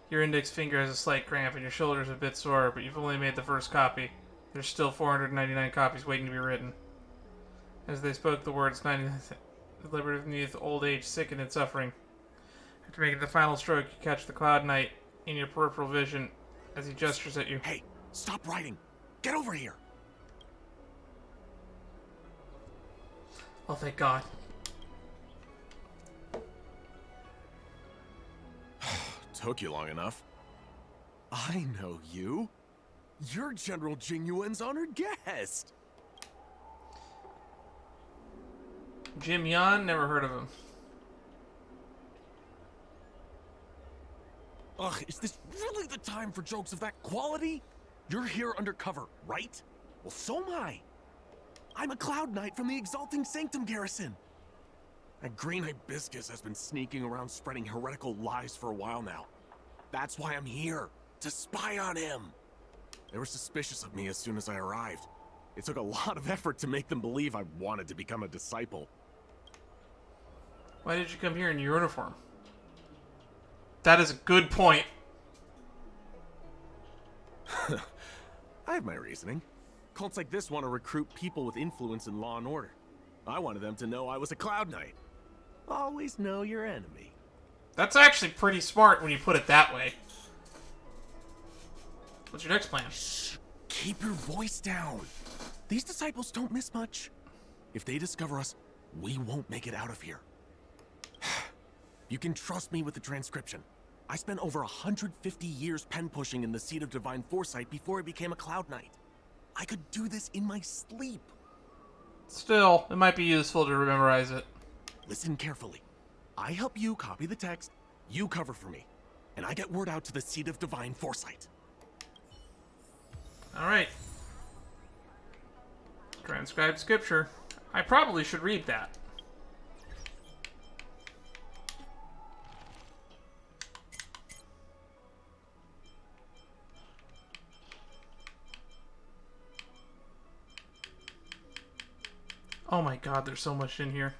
Your index finger has a slight cramp and your shoulder is a bit sore, but you've only made the first copy. There's still 499 copies waiting to be written. As they spoke the words, 99 delivered beneath old age, sick and suffering. After making the final stroke, you catch the Cloud Knight in your peripheral vision as he gestures at you. Hey, stop writing! Get over here! Oh, thank God. Took you long enough. I know you. You're General Jing Yuan's honored guest. Jim Yan? Never heard of him. Ugh, is this really the time for jokes of that quality? You're here undercover, right? Well, so am I. I'm a Cloud Knight from the Exalting Sanctum garrison. That green hibiscus has been sneaking around spreading heretical lies for a while now. That's why I'm here, to spy on him. They were suspicious of me as soon as I arrived. It took a lot of effort to make them believe I wanted to become a disciple. Why did you come here in your uniform? That is a good point. I have my reasoning. Cults like this want to recruit people with influence in law and order. I wanted them to know I was a Cloud Knight. Always know your enemy. That's actually pretty smart when you put it that way. What's your next plan? Shh! Keep your voice down. These disciples don't miss much. If they discover us, we won't make it out of here. You can trust me with the transcription. I spent over 150 years pen pushing in the Seat of Divine Foresight before I became a Cloud Knight. I could do this in my sleep. Still, it might be useful to memorize it. Listen carefully. I help you copy the text, you cover for me, and I get word out to the Seat of Divine Foresight. Alright. Transcribed scripture. I probably should read that. Oh my god, there's so much in here.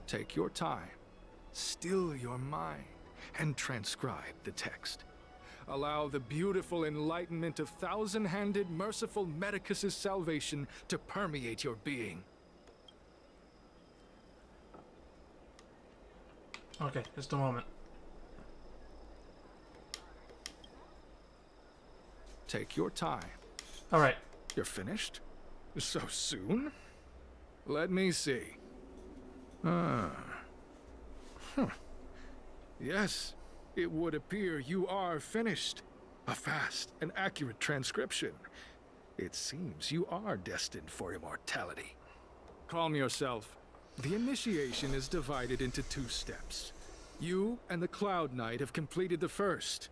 Take your time, still your mind, and transcribe the text. Allow the beautiful enlightenment of thousand-handed, merciful Medicus's salvation to permeate your being. Okay, just a moment. Take your time. Alright. You're finished? So soon? Let me see. Yes, it would appear you are finished. A fast and accurate transcription. It seems you are destined for immortality. Calm yourself. The initiation is divided into 2 steps. You and the Cloud Knight have completed the first.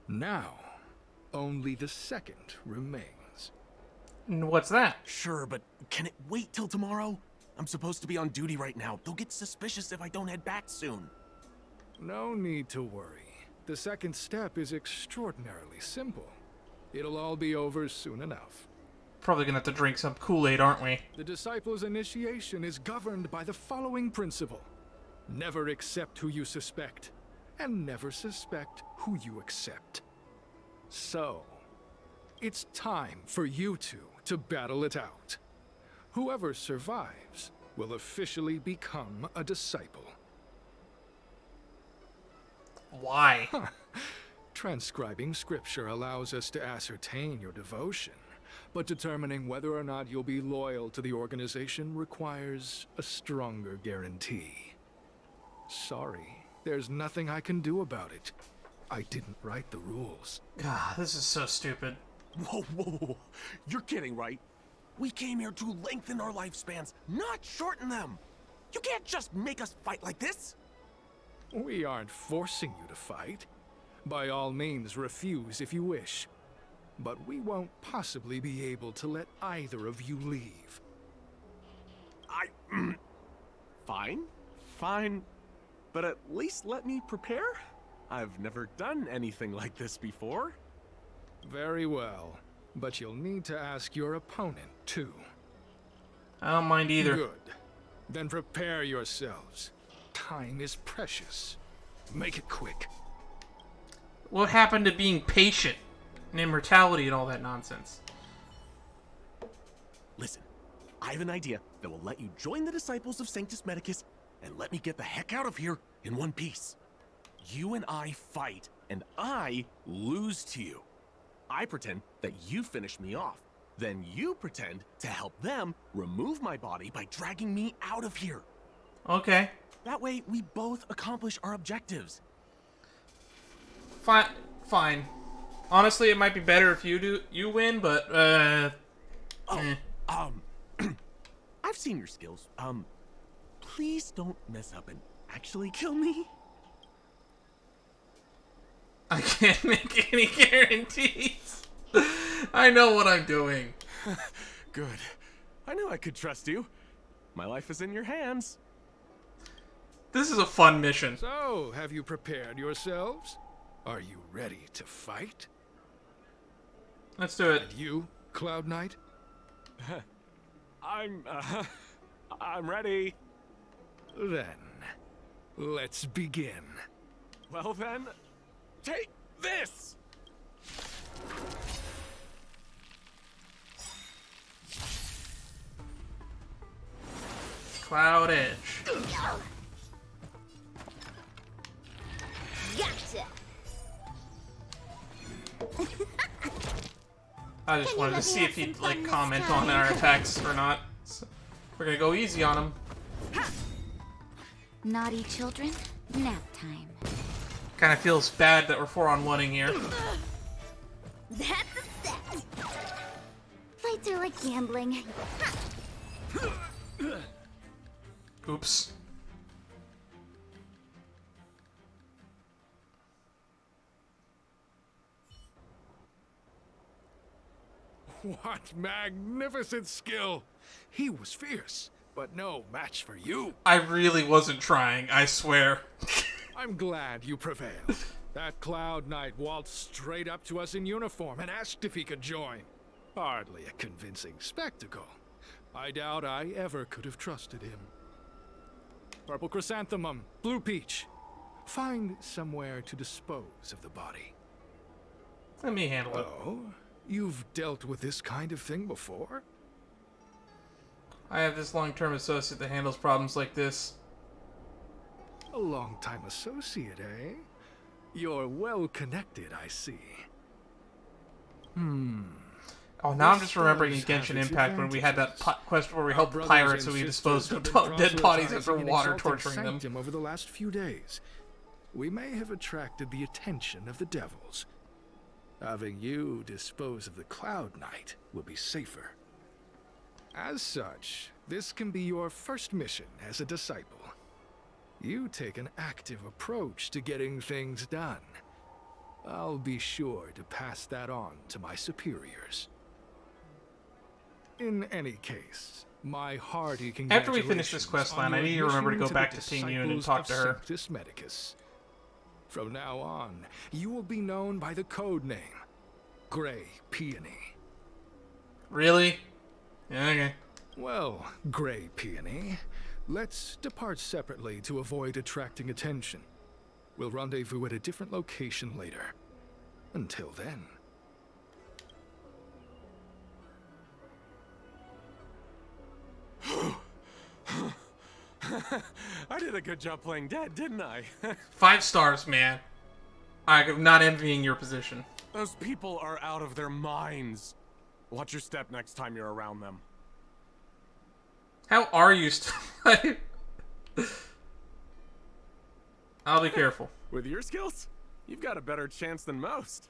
Now, only the second remains. What's that? Sure, but can it wait till tomorrow? I'm supposed to be on duty right now. They'll get suspicious if I don't head back soon. No need to worry. The second step is extraordinarily simple. It'll all be over soon enough. Probably gonna have to drink some Kool-Aid, aren't we? The disciple's initiation is governed by the following principle. Never accept who you suspect, and never suspect who you accept. So, it's time for you two to battle it out. Whoever survives will officially become a disciple. Why? Transcribing scripture allows us to ascertain your devotion, but determining whether or not you'll be loyal to the organization requires a stronger guarantee. Sorry, there's nothing I can do about it. I didn't write the rules. God, this is so stupid. Whoa, whoa, whoa. You're kidding, right? We came here to lengthen our lifespans, not shorten them. You can't just make us fight like this. We aren't forcing you to fight. By all means, refuse if you wish. But we won't possibly be able to let either of you leave. Fine. But at least let me prepare. I've never done anything like this before. Very well. But you'll need to ask your opponent, too. I don't mind either. Good. Then prepare yourselves. Time is precious. Make it quick. What happened to being patient and immortality and all that nonsense? Listen, I have an idea that will let you join the Disciples of Sanctus Medicus and let me get the heck out of here in one piece. You and I fight, and I lose to you. I pretend that you finish me off. Then you pretend to help them remove my body by dragging me out of here. Okay. That way, we both accomplish our objectives. Fine. Honestly, it might be better if you win, but I've seen your skills. Please don't mess up and actually kill me. I can't make any guarantees. I know what I'm doing. Good. I knew I could trust you. My life is in your hands. This is a fun mission. So, have you prepared yourselves? Are you ready to fight? Let's do it. And you, Cloud Knight? I'm ready. Then, let's begin. Well then, take this! Cloud Edge. Yeah. Gotcha. I just wanted to see if he'd, like, comment on our attacks or not. So we're gonna go easy on him. Naughty children, nap time. Kind of feels bad that we're 4-on-1-ing here. That's a set. Fights are like gambling. Oops. What magnificent skill! He was fierce, but no match for you. I really wasn't trying, I swear. I'm glad you prevailed. That Cloud Knight waltzed straight up to us in uniform and asked if he could join. Hardly a convincing spectacle. I doubt I ever could have trusted him. Purple chrysanthemum, blue peach. Find somewhere to dispose of the body. Let me handle it. Oh? You've dealt with this kind of thing before? I have this long-term associate that handles problems like this. A long-time associate, eh? You're well-connected, I see. Oh, now I'm just remembering in Genshin Impact when we had that quest where we helped pirates and we disposed of dead bodies after water torturing them. Over the last few days, we may have attracted the attention of the devils. Having you dispose of the Cloud Knight will be safer. As such, this can be your first mission as a disciple. You take an active approach to getting things done. I'll be sure to pass that on to my superiors. In any case, my hearty congratulations. After we finish this quest line, I need to remember to go back to Ting Yun and talk to her. Sanctus Medicus. From now on, you will be known by the code name, Grey Peony. Really? Yeah, okay. Well, Grey Peony, let's depart separately to avoid attracting attention. We'll rendezvous at a different location later. Until then. I did a good job playing dead, didn't I? 5 stars, man. I'm not envying your position. Those people are out of their minds. Watch your step next time you're around them. How are you still? I'll be careful. With your skills, you've got a better chance than most.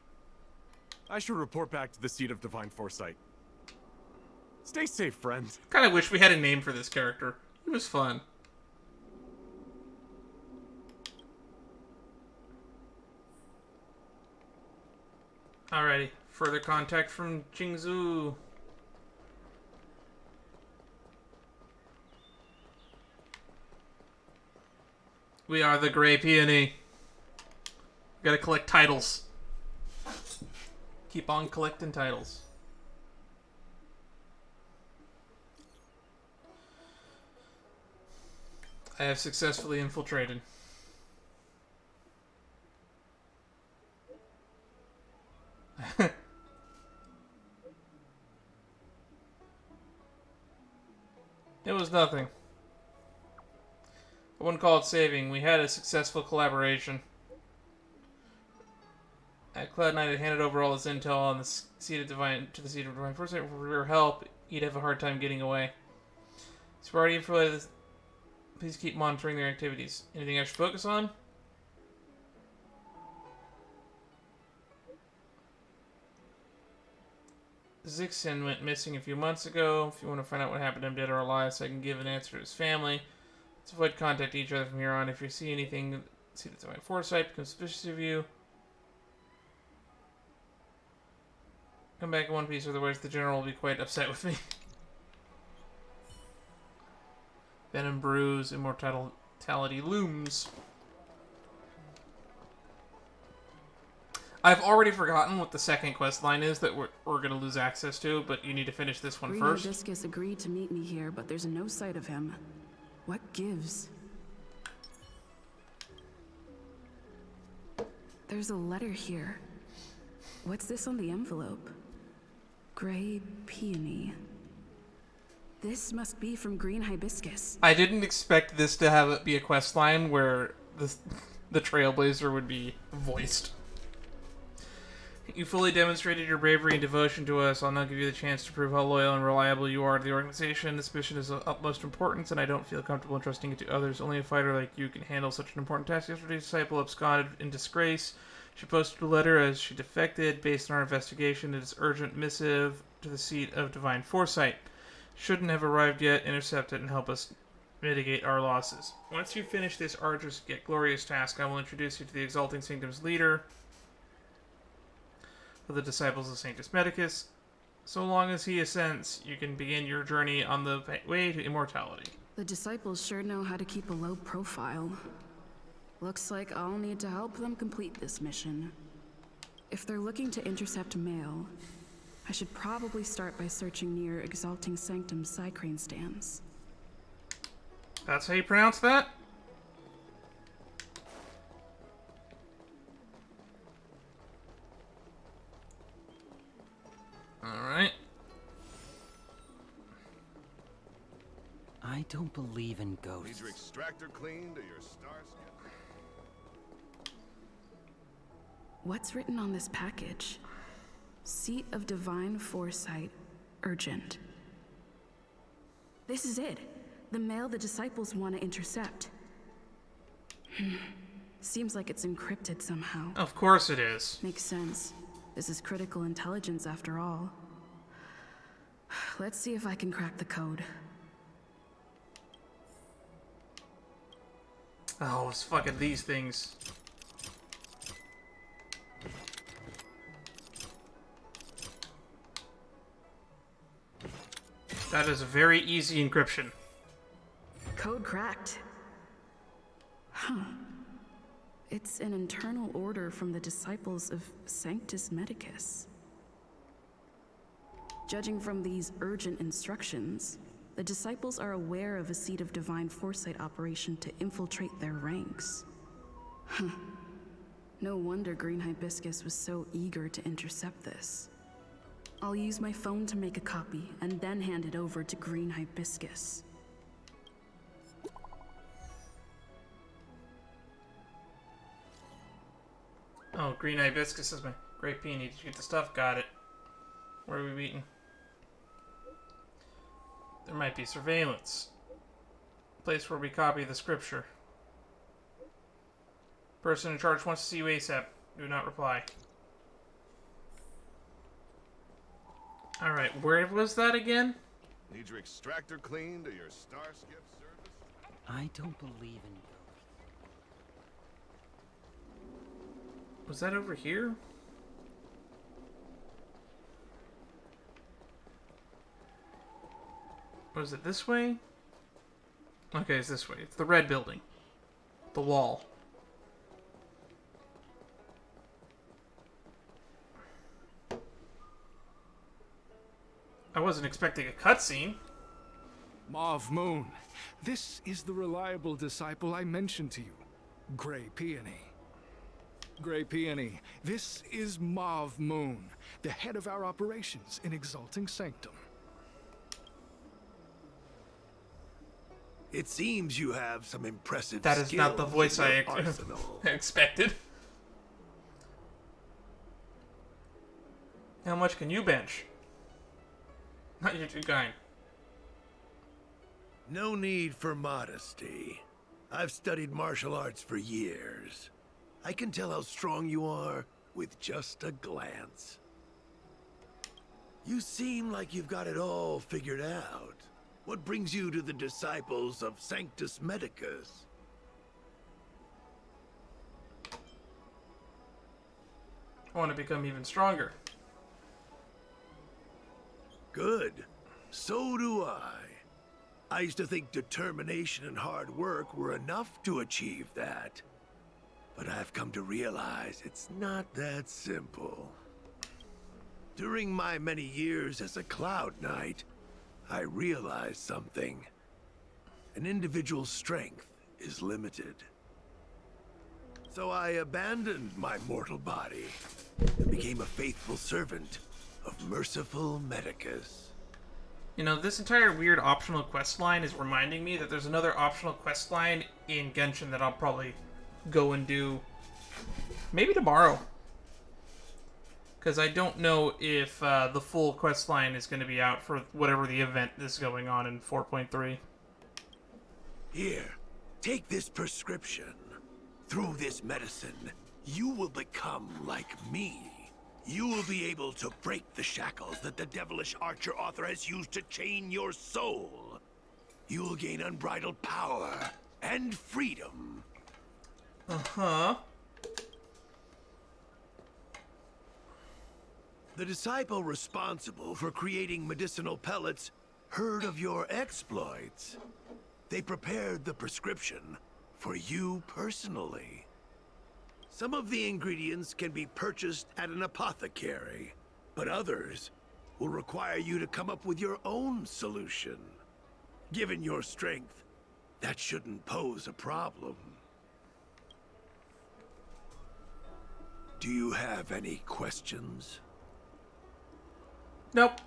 I should report back to the seat of Divine Foresight. Stay safe, friend. Kind of wish we had a name for this character. He was fun. Alrighty, further contact from Jingzhou. We are the Grey Peony. Gotta collect titles. Keep on collecting titles. I have successfully infiltrated. It was nothing. I wouldn't call it saving. We had a successful collaboration. At Cloud Knight had handed over all his intel on the seat of Divine Foresight. For your help, you'd have a hard time getting away. So we're already infiltrated this. Please keep monitoring their activities. Anything I should focus on? Zixin went missing a few months ago. If you want to find out what happened to him, dead or alive, so I can give an answer to his family. Let's avoid contacting each other from here on. If you see anything, see that's my foresight, become suspicious of you. Come back in one piece, otherwise the general will be quite upset with me. Venom, Brews, Immortality, Looms. I've already forgotten what the second quest line is that we're going to lose access to, but you need to finish this one first. Hibiscus agreed to meet me here, but there's no sight of him. What gives? There's a letter here. What's this on the envelope? Grey Peony. This must be from Green Hibiscus. I didn't expect this to have it be a quest line where the Trailblazer would be voiced. You fully demonstrated your bravery and devotion to us. I'll now give you the chance to prove how loyal and reliable you are to the organization. This mission is of utmost importance, and I don't feel comfortable entrusting it to others. Only a fighter like you can handle such an important task. Yesterday's disciple absconded in disgrace. She posted a letter as she defected. Based on our investigation, it is urgent missive to the seat of Divine Foresight. Shouldn't have arrived yet. Intercept it and help us mitigate our losses. Once you finish this arduous yet glorious task, I will introduce you to the Exalting Sanctum's leader of the Disciples of Sanctus Medicus. So long as he assents, you can begin your journey on the way to immortality. The disciples sure know how to keep a low profile. Looks like I'll need to help them complete this mission. If they're looking to intercept mail, I should probably start by searching near Exalting Sanctum's Psycrane stands. That's how you pronounce that? Alright. I don't believe in ghosts. Need your extractor cleaned or your stars? What's written on this package? Seat of Divine Foresight, urgent. This is it. The mail the disciples want to intercept. Seems like it's encrypted somehow. Of course it is. Makes sense. This is critical intelligence after all. Let's see if I can crack the code. Oh, it's fucking these things. That is a very easy encryption. Code cracked. Huh. It's an internal order from the Disciples of Sanctus Medicus. Judging from these urgent instructions, the Disciples are aware of a Seat of Divine Foresight operation to infiltrate their ranks. Huh. No wonder Green Hibiscus was so eager to intercept this. I'll use my phone to make a copy, and then hand it over to Green Hibiscus. Oh, Green Hibiscus is my great peony. Did you get the stuff? Got it. Where are we meeting? There might be surveillance. Place where we copy the scripture. Person in charge wants to see you ASAP. Do not reply. Alright, where was that again? Need your extractor cleaned or your starskip service? I don't believe in Was that over here? Was it this way? Okay, it's this way. It's the red building. The wall. I wasn't expecting a cutscene. Mauve Moon, this is the reliable disciple I mentioned to you, Grey Peony. Grey Peony, this is Mauve Moon, the head of our operations in Exalting Sanctum. It seems you have some impressive That is not the skills voice in I your arsenal. expected. How much can you bench? Not you're too kind. No need for modesty. I've studied martial arts for years. I can tell how strong you are with just a glance. You seem like you've got it all figured out. What brings you to the Disciples of Sanctus Medicus? I want to become even stronger. Good. So do I. I used to think determination and hard work were enough to achieve that. But I've come to realize it's not that simple. During my many years as a Cloud Knight, I realized something. An individual's strength is limited. So I abandoned my mortal body and became a faithful servant of merciful Medicus. You know, this entire weird optional quest line is reminding me that there's another optional quest line in Genshin that I'll probably go and do maybe tomorrow. Because I don't know if the full quest line is going to be out for whatever the event is going on in 4.3. Here, take this prescription. Through this medicine, you will become like me. You will be able to break the shackles that the devilish archer author has used to chain your soul. You will gain unbridled power and freedom. Uh-huh. The disciple responsible for creating medicinal pellets heard of your exploits. They prepared the prescription for you personally. Some of the ingredients can be purchased at an apothecary, but others will require you to come up with your own solution. Given your strength, that shouldn't pose a problem. Do you have any questions? Nope.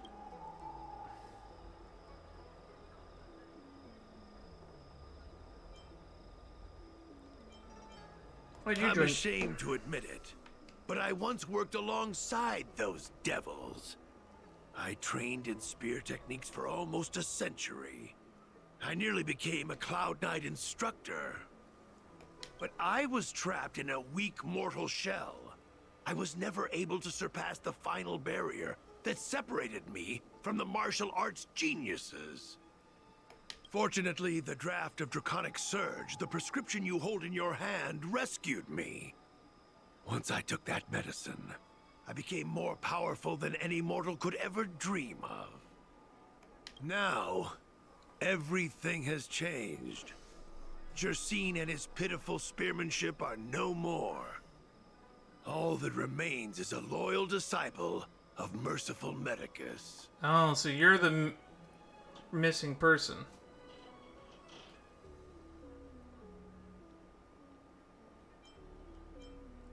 I'm ashamed to admit it, but I once worked alongside those devils. I trained in spear techniques for almost a century. I nearly became a Cloud Knight instructor. But I was trapped in a weak mortal shell. I was never able to surpass the final barrier that separated me from the martial arts geniuses. Fortunately, the draft of Draconic Surge, the prescription you hold in your hand, rescued me. Once I took that medicine, I became more powerful than any mortal could ever dream of. Now, everything has changed. Jersine and his pitiful spearmanship are no more. All that remains is a loyal disciple of merciful Medicus. Oh, so you're the missing person.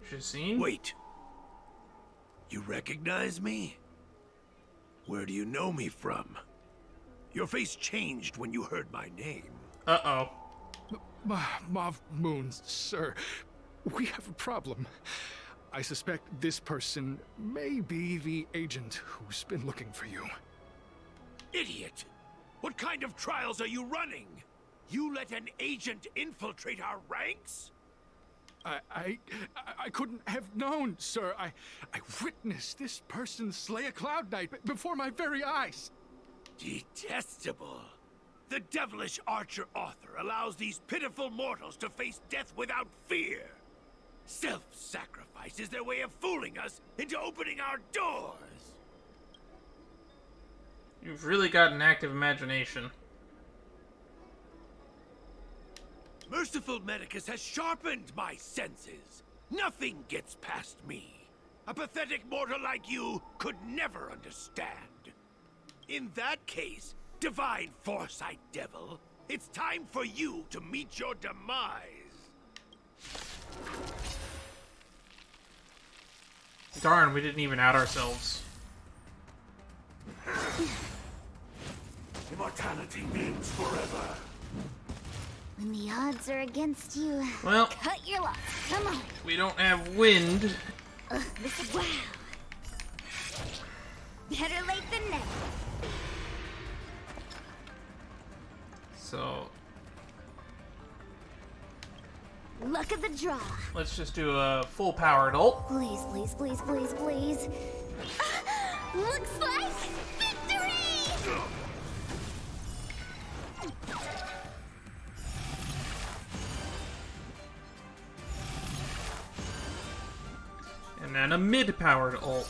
Jersine? Wait. You recognize me? Where do you know me from? Your face changed when you heard my name. Uh-oh. Mav Moons, sir. We have a problem. I suspect this person may be the agent who's been looking for you. Idiot! What kind of trials are you running? You let an agent infiltrate our ranks? I couldn't have known, sir. I witnessed this person slay a Cloud Knight before my very eyes. Detestable. The devilish archer author allows these pitiful mortals to face death without fear. Self-sacrifice is their way of fooling us into opening our doors. You've really got an active imagination. Merciful Medicus has sharpened my senses. Nothing gets past me. A pathetic mortal like you could never understand. In that case, Divine Foresight Devil, it's time for you to meet your demise. Darn, we didn't even out ourselves. Immortality means forever. When the odds are against you, well, cut your loss. Come on. We don't have wind. This is wow. Better late than never. So luck of the draw. Let's just do a full powered ult. Please, please, please, please, please. Looks like victory! And then a mid-powered ult.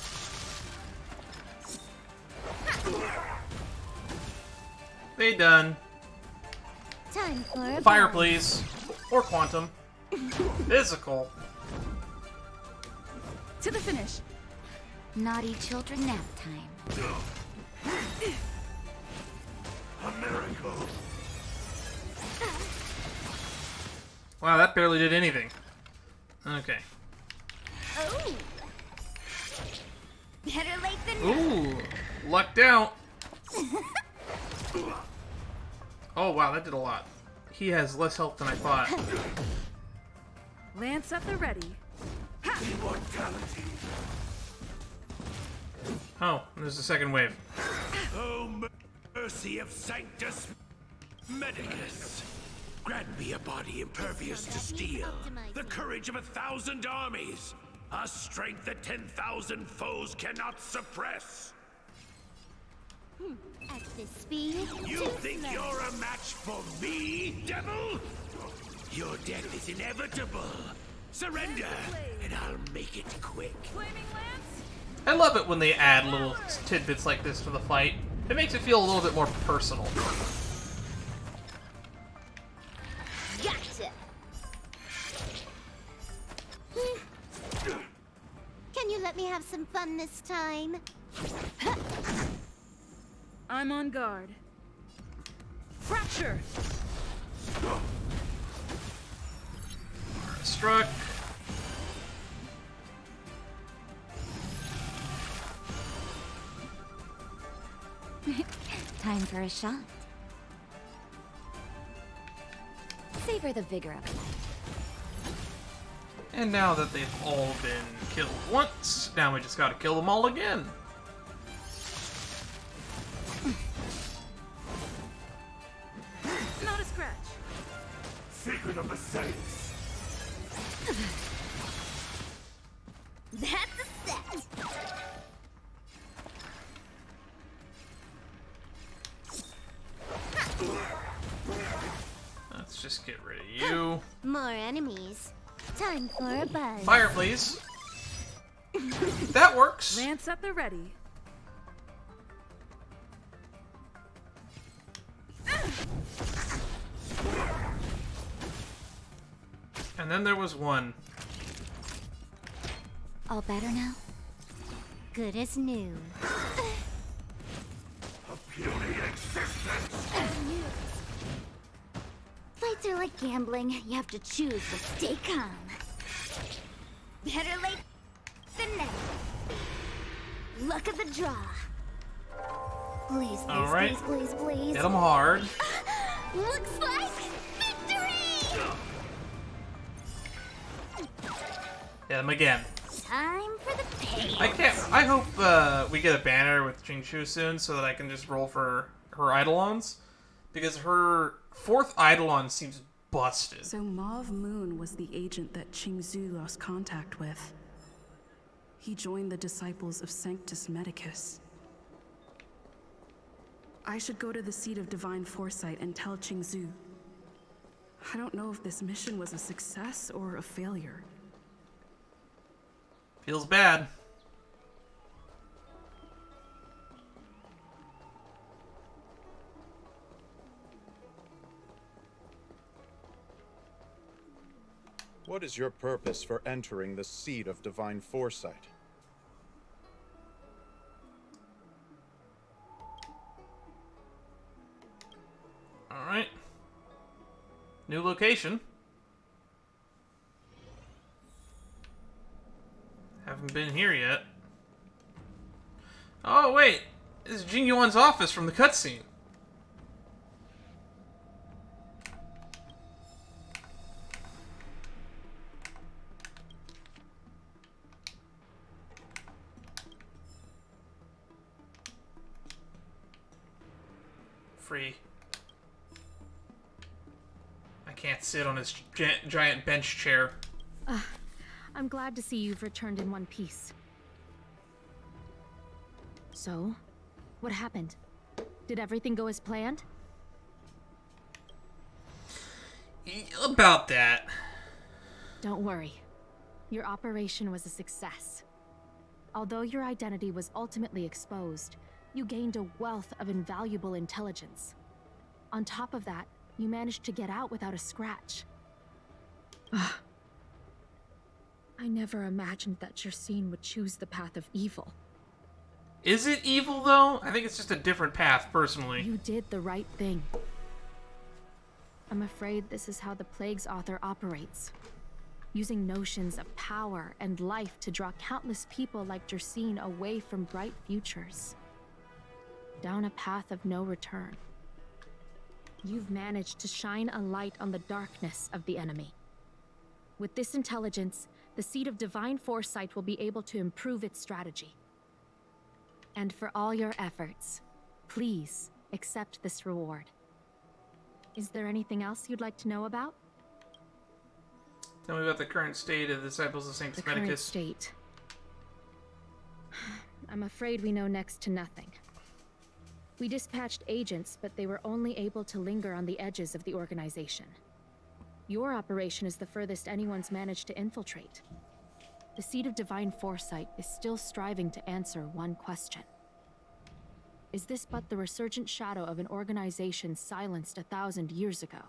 They done. Time for a Fire, bomb. please. Or quantum. Physical. To the finish. Naughty children nap time. A miracle. Wow, that barely did anything. Okay. Oh. Better late than never. Ooh, lucked out. Oh wow, that did a lot. He has less health than I thought. Lance at the ready. Immortality. Oh, there's a second wave. Oh, mercy of Sanctus Medicus. Grant me a body impervious to steel, the courage of 1,000 armies, a strength that 10,000 foes cannot suppress. At this speed, You think you're a match for me, devil? Your death is inevitable. Surrender, and I'll make it quick. I love it when they add little tidbits like this to the fight. It makes it feel a little bit more personal. Gotcha! Can you let me have some fun this time? I'm on guard. Fracture! Struck. Time for a shot. Savor the vigor of life. And now that they've all been killed once, now we just gotta kill them all again. Not a scratch. Secret of the Saints. That's a set. Let's just get rid of you. More enemies. Time for a buzz. Fire, please. That works. Lance at the ready. And then there was one. All better now? Good as new. A puny existence. Fights are like gambling. You have to choose to stay calm. Better late than never. Luck of the draw. Please, please, All right. please, please, please. Hit them hard. Looks like victory! Hit them again. Time for the pay. I hope we get a banner with Jingshu soon so that I can just roll for her Eidolons. Because her 4th Eidolon seems busted. So Mauve Moon was the agent that Qingzhu lost contact with. He joined the Disciples of Sanctus Medicus. I should go to the seat of Divine Foresight and tell Qingzhu. I don't know if this mission was a success or a failure. Feels bad. What is your purpose for entering the seat of Divine Foresight? Alright. New location. Haven't been here yet. Oh, wait. This is Jing Yuan's office from the cutscene. Free. I can't sit on his giant bench chair. I'm glad to see you've returned in one piece. So, what happened? Did everything go as planned? About that. Don't worry. Your operation was a success. Although your identity was ultimately exposed, you gained a wealth of invaluable intelligence. On top of that, you managed to get out without a scratch. I never imagined that Jersine would choose the path of evil. Is it evil, though? I think it's just a different path, personally. You did the right thing. I'm afraid this is how the Plague's author operates. Using notions of power and life to draw countless people like Jersine away from bright futures. Down a path of no return. You've managed to shine a light on the darkness of the enemy. With this intelligence, the Seed of Divine Foresight will be able to improve its strategy. And for all your efforts, please accept this reward. Is there anything else you'd like to know about? Tell me about the current state of the Disciples of Sanctus The current Medicus. state. I'm afraid we know next to nothing. We dispatched agents, but they were only able to linger on the edges of the organization. Your operation is the furthest anyone's managed to infiltrate. The Seed of Divine Foresight is still striving to answer one question. Is this but the resurgent shadow of an organization silenced 1,000 years ago?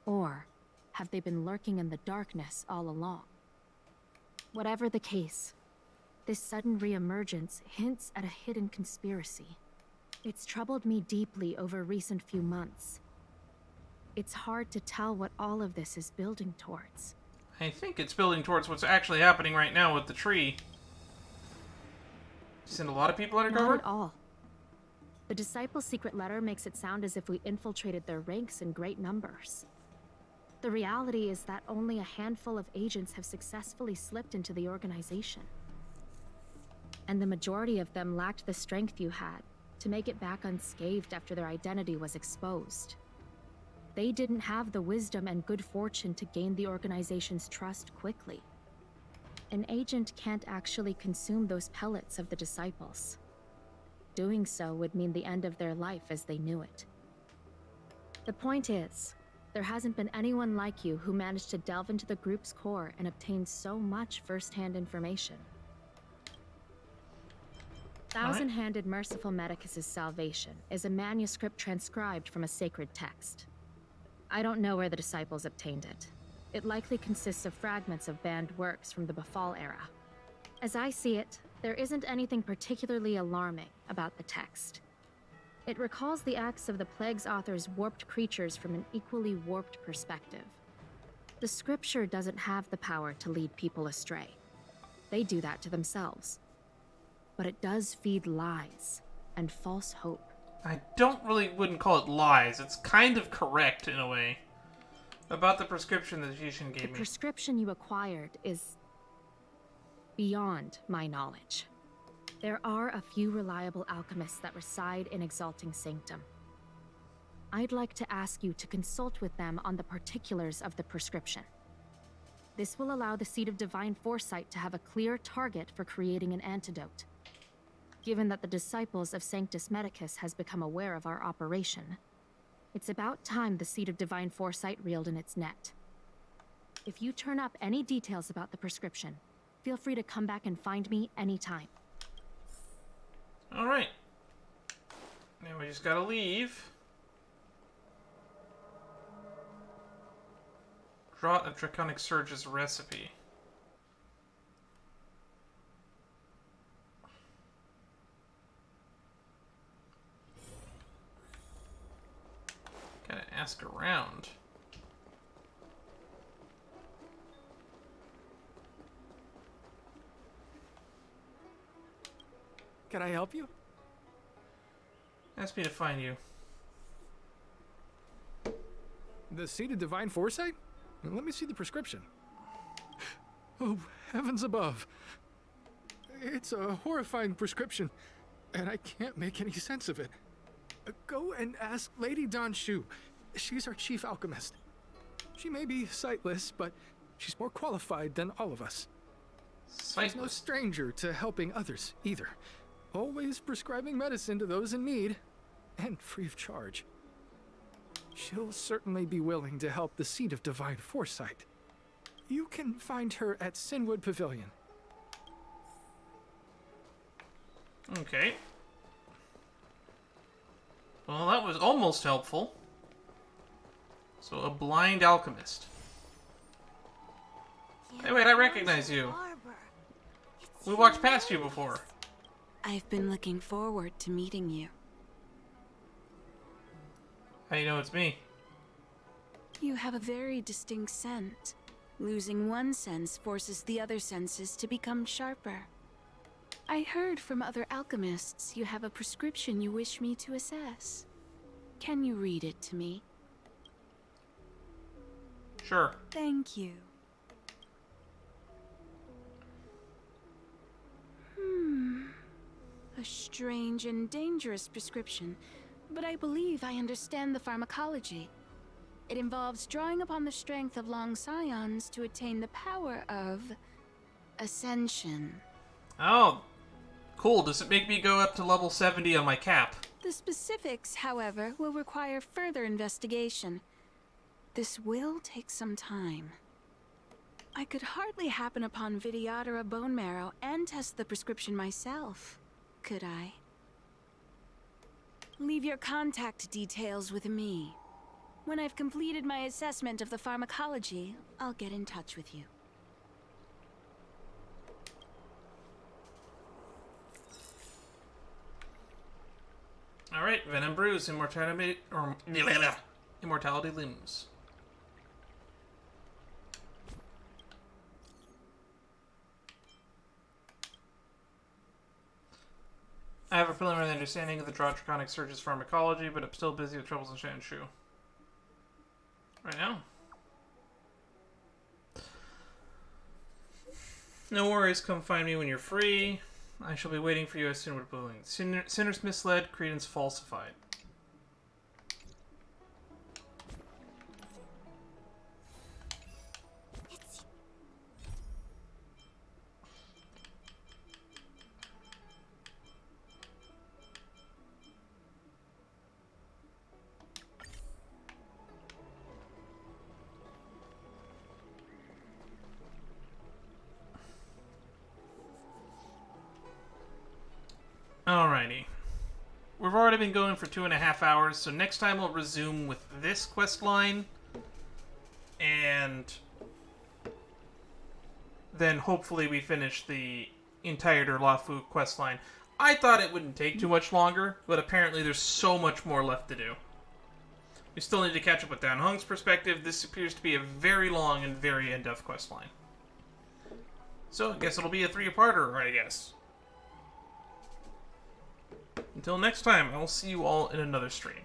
Or have they been lurking in the darkness all along? Whatever the case, this sudden reemergence hints at a hidden conspiracy. It's troubled me deeply over recent few months. It's hard to tell what all of this is building towards. I think it's building towards what's actually happening right now with the tree. Send a lot of people undercover? Not at all. The Disciples' secret letter makes it sound as if we infiltrated their ranks in great numbers. The reality is that only a handful of agents have successfully slipped into the organization. And the majority of them lacked the strength you had to make it back unscathed after their identity was exposed. They didn't have the wisdom and good fortune to gain the organization's trust quickly. An agent can't actually consume those pellets of the Disciples. Doing so would mean the end of their life as they knew it. The point is, there hasn't been anyone like you who managed to delve into the group's core and obtain so much first-hand information. Thousand-Handed Merciful Medicus' Salvation is a manuscript transcribed from a sacred text. I don't know where the Disciples obtained it. It likely consists of fragments of banned works from the Befall era. As I see it, there isn't anything particularly alarming about the text. It recalls the acts of the Plague's author's warped creatures from an equally warped perspective. The scripture doesn't have the power to lead people astray. They do that to themselves. But it does feed lies and false hope. I wouldn't call it lies. It's kind of correct in a way. About the prescription that Jishin gave me. The prescription you acquired is beyond my knowledge. There are a few reliable alchemists that reside in Exalting Sanctum. I'd like to ask you to consult with them on the particulars of the prescription. This will allow the Seed of Divine Foresight to have a clear target for creating an antidote. Given that the Disciples of Sanctus Medicus has become aware of our operation, it's about time the Seed of Divine Foresight reeled in its net. If you turn up any details about the prescription, feel free to come back and find me anytime. Alright. Now we just gotta leave. Draught of Draconic Surge's recipe. Gotta ask around. Can I help you? Ask me to find you. The Seed of Divine Foresight? Let me see the prescription. Oh, heavens above. It's a horrifying prescription, and I can't make any sense of it. Go and ask Lady Don Shu. She's our chief alchemist. She may be sightless, but she's more qualified than all of us. She's no stranger to helping others, either. Always prescribing medicine to those in need, and free of charge. She'll certainly be willing to help the Seed of Divine Foresight. You can find her at Sinwood Pavilion. Okay. Well, that was almost helpful. So, a blind alchemist. Hey, wait, I recognize you. We walked past you before. I've been looking forward to meeting you. How do you know it's me? You have a very distinct scent. Losing one sense forces the other senses to become sharper. I heard from other alchemists you have a prescription you wish me to assess. Can you read it to me? Sure. Thank you. A strange and dangerous prescription, but I believe I understand the pharmacology. It involves drawing upon the strength of long scions to attain the power of ascension. Oh, cool. Does it make me go up to level 70 on my cap? The specifics, however, will require further investigation. This will take some time. I could hardly happen upon Vidyadhara bone marrow and test the prescription myself, could I? Leave your contact details with me. When I've completed my assessment of the pharmacology, I'll get in touch with you. Alright, Venom, Brews, Immortality Looms. I have a preliminary understanding of the Draconic Surge's pharmacology, but I'm still busy with troubles in Shanshu. Right now. No worries, come find me when you're free. I shall be waiting for you as soon as we're willing. Sinners misled, credence falsified. Alrighty. We've already been going for 2.5 hours, so next time we'll resume with this quest line. And then hopefully we finish the entire Derlafu quest line. I thought it wouldn't take too much longer, but apparently there's so much more left to do. We still need to catch up with Dan Hung's perspective. This appears to be a very long and very in-depth quest line. So I guess it'll be a 3-parter, I guess. Until next time, I will see you all in another stream.